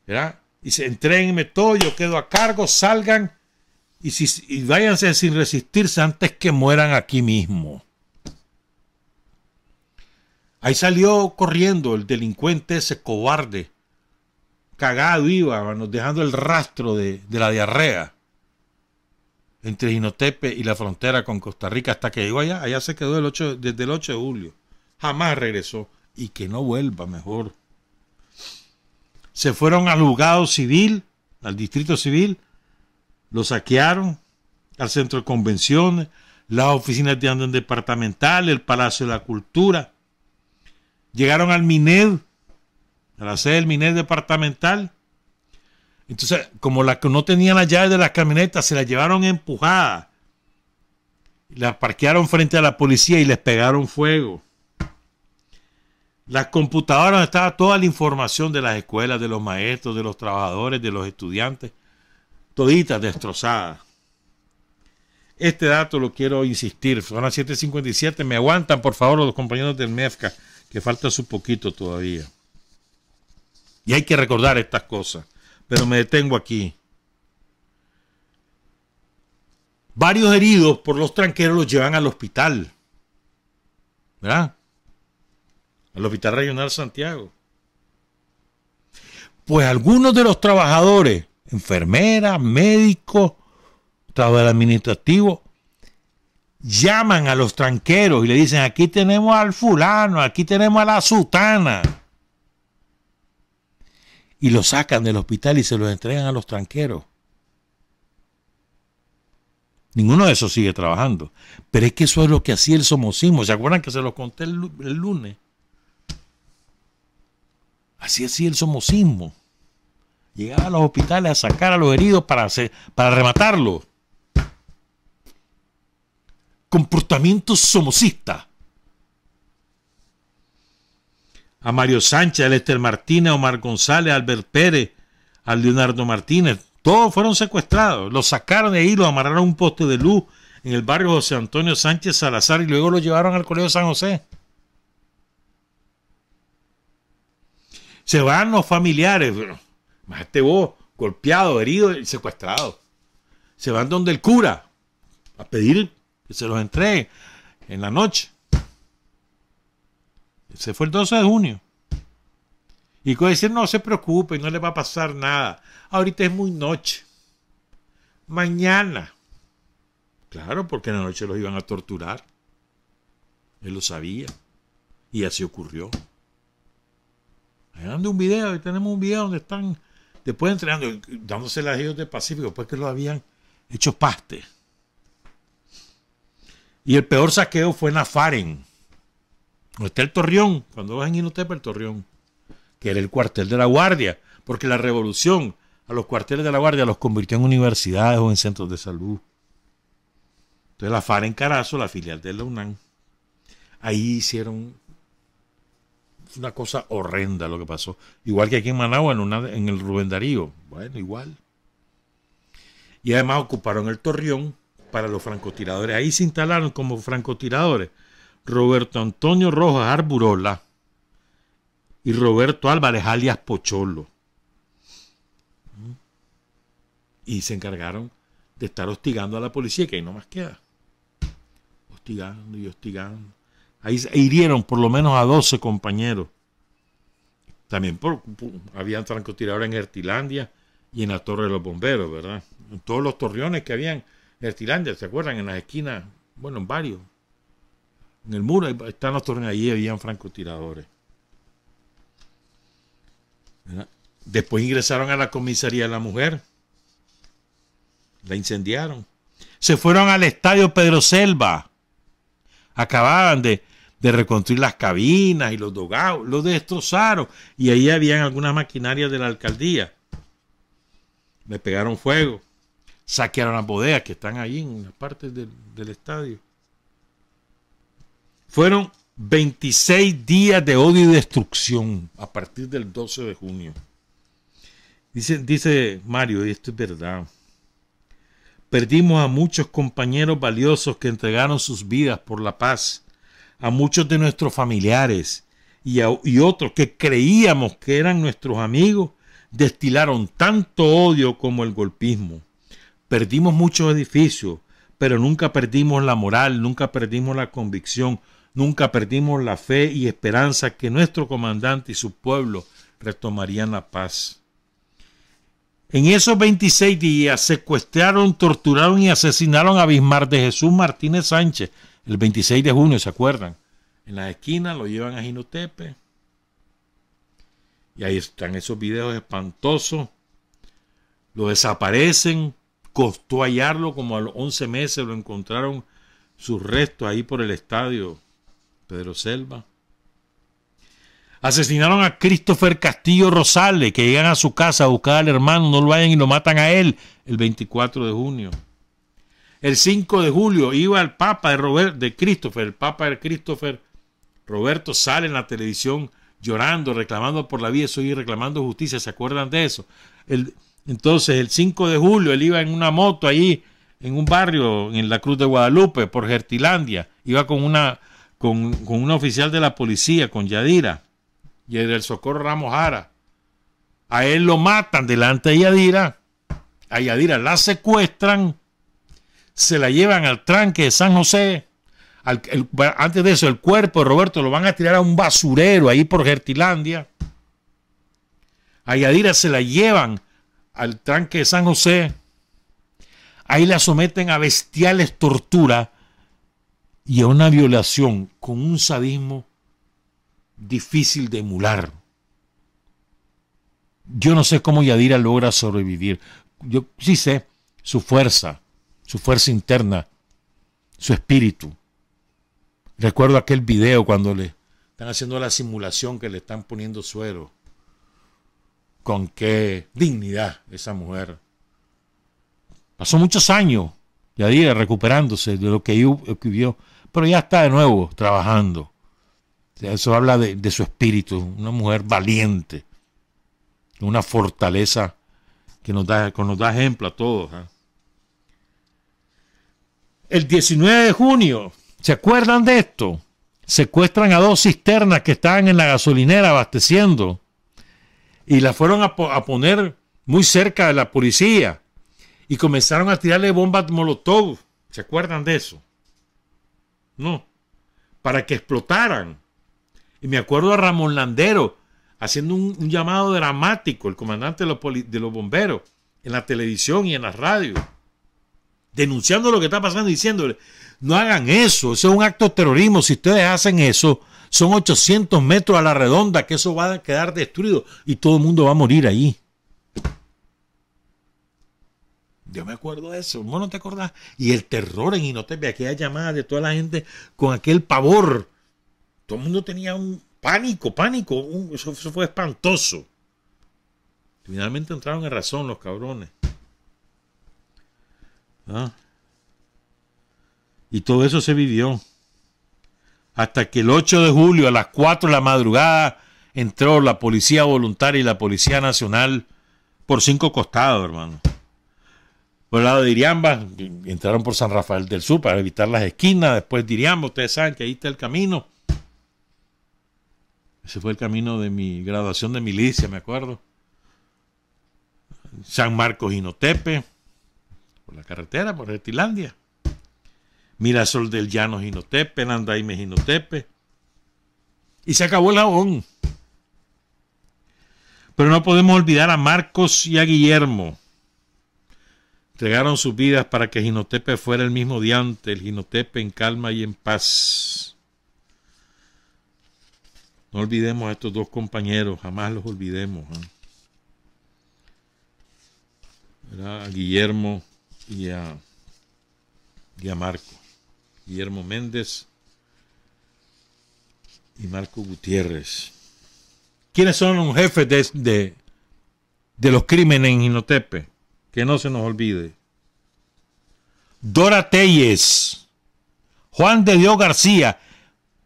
¿Verdad? Dice, entréguenme todo, yo quedo a cargo, salgan y váyanse sin resistirse antes que mueran aquí mismo. Ahí salió corriendo el delincuente ese cobarde, cagado iba, dejando el rastro de la diarrea entre Jinotepe y la frontera con Costa Rica hasta que llegó allá. Allá se quedó desde el 8 de julio. Jamás regresó. Y que no vuelva mejor. Se fueron al juzgado civil, al distrito civil, lo saquearon, al centro de convenciones, las oficinas de orden departamental, el Palacio de la Cultura. Llegaron al MINED, a la sede del MINED departamental. Entonces, como la que no tenían las llaves de las camionetas, se las llevaron empujadas. Las parquearon frente a la policía y les pegaron fuego. Las computadoras donde estaba toda la información de las escuelas, de los maestros, de los trabajadores, de los estudiantes, toditas destrozadas. Este dato lo quiero insistir, son las 7:57, me aguantan por favor los compañeros del MEFCA, que falta su poquito todavía. Y hay que recordar estas cosas, pero me detengo aquí. Varios heridos por los tranqueros los llevan al hospital, ¿verdad? Al Hospital Regional Santiago. Pues algunos de los trabajadores, enfermeras, médicos, trabajadores administrativos, llaman a los tranqueros y le dicen, aquí tenemos al fulano, aquí tenemos a la sutana. Y los sacan del hospital y se los entregan a los tranqueros. Ninguno de esos sigue trabajando. Pero es que eso es lo que hacía el somocismo. ¿Se acuerdan que se los conté el lunes? Así hacía el somocismo. Llegaba a los hospitales a sacar a los heridos para rematarlos. Comportamiento somocista. A Mario Sánchez, a Lester Martínez, a Omar González, a Albert Pérez, a Leonardo Martínez, todos fueron secuestrados. Los sacaron de ahí, los amarraron a un poste de luz en el barrio José Antonio Sánchez Salazar y luego los llevaron al Colegio San José. Se van los familiares, imagínate vos, golpeado, herido y secuestrado. Se van donde el cura a pedir que se los entregue en la noche. Ese fue el 12 de junio. Y con decir, no se preocupen, no le va a pasar nada. Ahorita es muy noche. Mañana. Claro, porque en la noche los iban a torturar. Él lo sabía. Y así ocurrió. Dando un video, y tenemos un video donde están después entrenando, dándose las ellos del Pacífico, después que lo habían hecho paste. Y el peor saqueo fue en Afaren, donde está el Torreón, cuando vas en Inotepa, el Torreón, que era el cuartel de la Guardia, porque la revolución a los cuarteles de la Guardia los convirtió en universidades o en centros de salud. Entonces la Afaren Carazo, la filial de la UNAM, ahí hicieron una cosa horrenda lo que pasó. Igual que aquí en Managua, en el Rubén Darío. Bueno, igual. Y además ocuparon el Torreón para los francotiradores. Ahí se instalaron como francotiradores Roberto Antonio Rojas Arburola y Roberto Álvarez alias Pocholo. Y se encargaron de estar hostigando a la policía, que ahí no más queda. Hostigando y hostigando. Ahí hirieron por lo menos a 12 compañeros. También habían francotiradores en Hertilandia y en la Torre de los Bomberos, ¿verdad? En todos los torreones que habían en Hertilandia, ¿se acuerdan? En las esquinas, bueno, en varios. En el muro están los torreones, allí habían francotiradores. ¿Verdad? Después ingresaron a la comisaría de la mujer. La incendiaron. Se fueron al estadio Pedro Selva. Acababan de reconstruir las cabinas y los dogados, los destrozaron. Y ahí habían algunas maquinarias de la alcaldía. Le pegaron fuego. Saquearon las bodegas que están ahí en las partes del estadio. Fueron 26 días de odio y destrucción a partir del 12 de junio. Dice Mario, y esto es verdad. Perdimos a muchos compañeros valiosos que entregaron sus vidas por la paz, a muchos de nuestros familiares y otros que creíamos que eran nuestros amigos, destilaron tanto odio como el golpismo. Perdimos muchos edificios, pero nunca perdimos la moral, nunca perdimos la convicción, nunca perdimos la fe y esperanza que nuestro comandante y su pueblo retomarían la paz. En esos 26 días secuestraron, torturaron y asesinaron a Bismar de Jesús Martínez Sánchez, el 26 de junio, ¿se acuerdan? En las esquinas lo llevan a Jinotepe. Y ahí están esos videos espantosos. Lo desaparecen. Costó hallarlo, como a los 11 meses lo encontraron sus restos ahí por el estadio Pedro Selva. Asesinaron a Christopher Castillo Rosales, que llegan a su casa a buscar al hermano, no lo vayan y lo matan a él el 24 de junio. El 5 de julio iba el Papa de Christopher, el Papa de Christopher, Roberto, sale en la televisión llorando, reclamando por la vida y reclamando justicia, ¿se acuerdan de eso? Entonces el 5 de julio él iba en una moto ahí en un barrio en la Cruz de Guadalupe por Hertilandia, iba con una oficial de la policía, con Yadira. Y del Socorro Ramos Jara. A él lo matan delante de Yadira. A Yadira la secuestran. Se la llevan al tranque de San José. Antes de eso, el cuerpo de Roberto lo van a tirar a un basurero ahí por Hertilandia. A Yadira se la llevan al tranque de San José. Ahí la someten a bestiales torturas y a una violación con un sadismo difícil de emular. Yo no sé cómo Yadira logra sobrevivir. Yo sí sé su fuerza interna, su espíritu. Recuerdo aquel video cuando le están haciendo la simulación que le están poniendo suero. Con qué dignidad esa mujer. Pasó muchos años Yadira recuperándose de lo que vivió, pero ya está de nuevo trabajando. Eso habla de su espíritu, una mujer valiente, una fortaleza que nos da ejemplo a todos. El 19 de junio, ¿se acuerdan de esto? Secuestran a 2 cisternas que estaban en la gasolinera abasteciendo y las fueron a poner muy cerca de la policía y comenzaron a tirarle bombas molotov. ¿Se acuerdan de eso? No, para que explotaran. Y me acuerdo a Ramón Landero haciendo un llamado dramático, el comandante de los bomberos, en la televisión y en la radio, denunciando lo que está pasando, diciéndole, no hagan eso, es un acto de terrorismo, si ustedes hacen eso, Son 800 metros a la redonda, que eso va a quedar destruido y todo el mundo va a morir ahí. Yo me acuerdo de eso, ¿vos no te acordás? Y el terror en Jinotepes, aquella llamada de toda la gente con aquel pavor. Todo el mundo tenía un pánico, eso fue espantoso. Finalmente entraron en razón los cabrones. ¿Ah? Y todo eso se vivió. Hasta que el 8 de julio a las 4 de la madrugada entró la Policía Voluntaria y la Policía Nacional por 5 costados, hermano. Por el lado de Iriamba, entraron por San Rafael del Sur para evitar las esquinas. Después de Iriamba, ustedes saben que ahí está el camino. Ese fue el camino de mi graduación de milicia, me acuerdo. San Marcos, Jinotepes, por la carretera, por Retilandia. Mirasol del Llano, Jinotepes, Nandaime, Jinotepes. Y se acabó el jabón. Pero no podemos olvidar a Marcos y a Guillermo. Entregaron sus vidas para que Jinotepes fuera el mismo de antes, el Jinotepes en calma y en paz. No olvidemos a estos dos compañeros, jamás los olvidemos. A Guillermo y a Marco. Guillermo Méndez y Marco Gutiérrez. ¿Quiénes son los jefes de los crímenes en Jinotepes? Que no se nos olvide. Dora Telles, Juan de Dios García,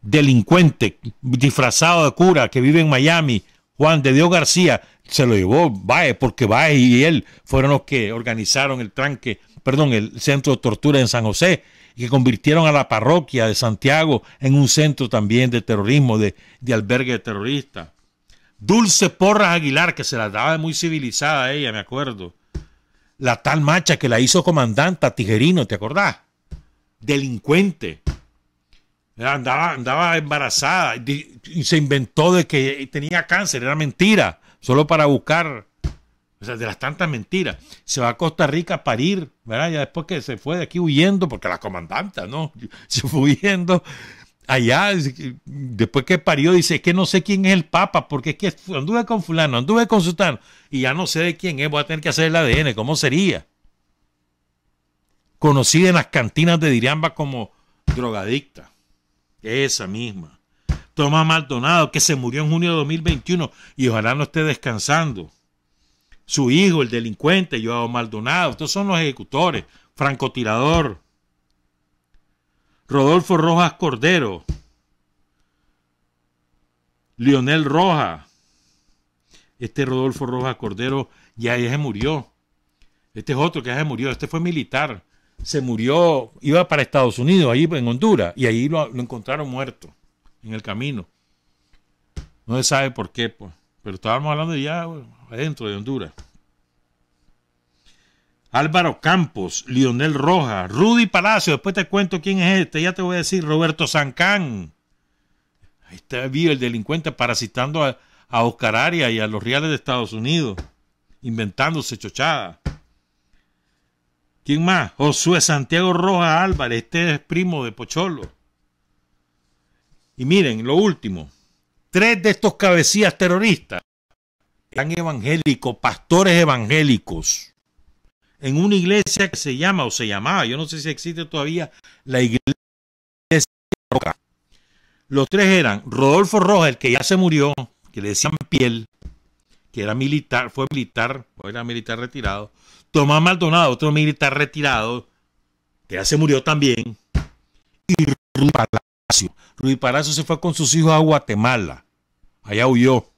delincuente disfrazado de cura que vive en Miami. Juan de Dios García se lo llevó Baez, porque Baez y él fueron los que organizaron el centro de tortura en San José y que convirtieron a la parroquia de Santiago en un centro también de terrorismo, de albergue de terroristas. Dulce Porras Aguilar, que se la daba muy civilizada a ella, me acuerdo. La tal Macha que la hizo comandante a Tijerino, ¿te acordás? Delincuente. Andaba embarazada y se inventó de que tenía cáncer, era mentira, solo para buscar, o sea, de las tantas mentiras. Se va a Costa Rica a parir, ¿verdad? Ya después que se fue de aquí huyendo, porque la comandante, ¿no? Se fue huyendo allá, después que parió, dice, es que no sé quién es el Papa, porque es que anduve con fulano, anduve con sultano, y ya no sé de quién es, voy a tener que hacer el ADN, ¿cómo sería? Conocida en las cantinas de Diriamba como drogadicta. Esa misma. Tomás Maldonado, que se murió en junio de 2021 y ojalá no esté descansando. Su hijo, el delincuente, Joao Maldonado. Estos son los ejecutores. Francotirador. Rodolfo Rojas Cordero. Lionel Rojas. Este Rodolfo Rojas Cordero ya se murió. Este es otro que ya se murió. Este fue militar. Se murió, iba para Estados Unidos, ahí en Honduras, y ahí lo encontraron muerto en el camino. No se sabe por qué, pues, pero estábamos hablando de ya adentro de Honduras. Álvaro Campos, Lionel Rojas, Rudy Palacio, después te cuento quién es este, ya te voy a decir, Roberto Sancán. Ahí está vivo el delincuente parasitando a Oscar Arias y a los reales de Estados Unidos, inventándose chochadas. ¿Quién más? Josué Santiago Rojas Álvarez, este es primo de Pocholo. Y miren, lo último, 3 de estos cabecillas terroristas eran evangélicos, pastores evangélicos, en una iglesia que se llama, o se llamaba, yo no sé si existe todavía, la iglesia Roca. Los 3 eran Rodolfo Rojas, el que ya se murió, que le decían Piel, que era militar, era militar retirado. Tomás Maldonado, otro militar retirado, que ya se murió también. Y Rudy Palacio. Rudy Palacio se fue con sus hijos a Guatemala. Allá huyó.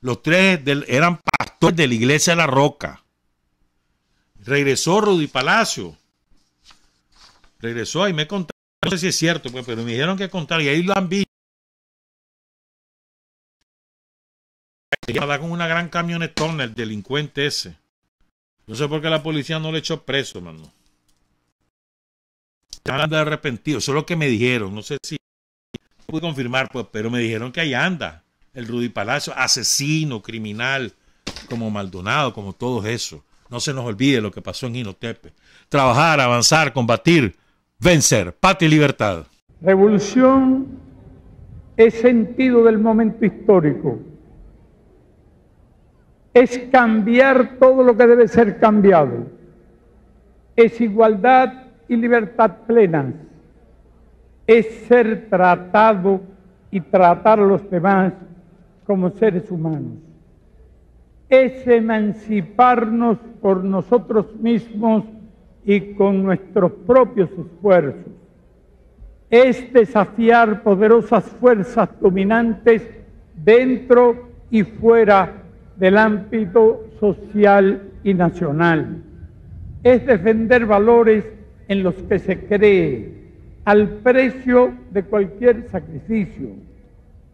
Los 3 eran pastores de la iglesia de La Roca. Regresó Rudy Palacio. Regresó, ahí me contaron, no sé si es cierto, pues, pero me dijeron que contar, y ahí lo han visto. Con una gran camionetona, el delincuente ese. No sé por qué la policía no le echó preso, mano. Anda arrepentido. Eso es lo que me dijeron. No sé si pude confirmar, pues, pero me dijeron que ahí anda el Rudy Palacio, asesino, criminal, como Maldonado, como todo eso. No se nos olvide lo que pasó en Jinotepes. Trabajar, avanzar, combatir, vencer. Patria y libertad. Revolución es sentido del momento histórico, es cambiar todo lo que debe ser cambiado, es igualdad y libertad plenas, es ser tratado y tratar a los demás como seres humanos, es emanciparnos por nosotros mismos y con nuestros propios esfuerzos, es desafiar poderosas fuerzas dominantes dentro y fuera del ámbito social y nacional, es defender valores en los que se cree al precio de cualquier sacrificio,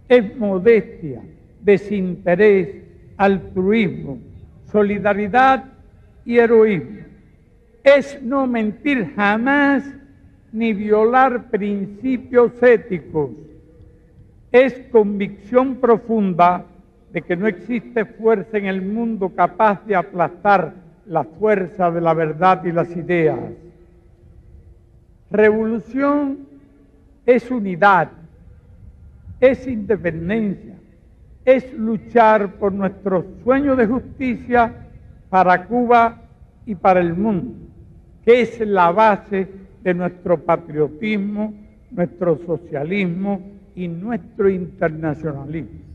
es modestia, desinterés, altruismo, solidaridad y heroísmo, es no mentir jamás ni violar principios éticos, es convicción profunda de que no existe fuerza en el mundo capaz de aplastar la fuerza de la verdad y las ideas. Revolución es unidad, es independencia, es luchar por nuestro sueño de justicia para Cuba y para el mundo, que es la base de nuestro patriotismo, nuestro socialismo y nuestro internacionalismo.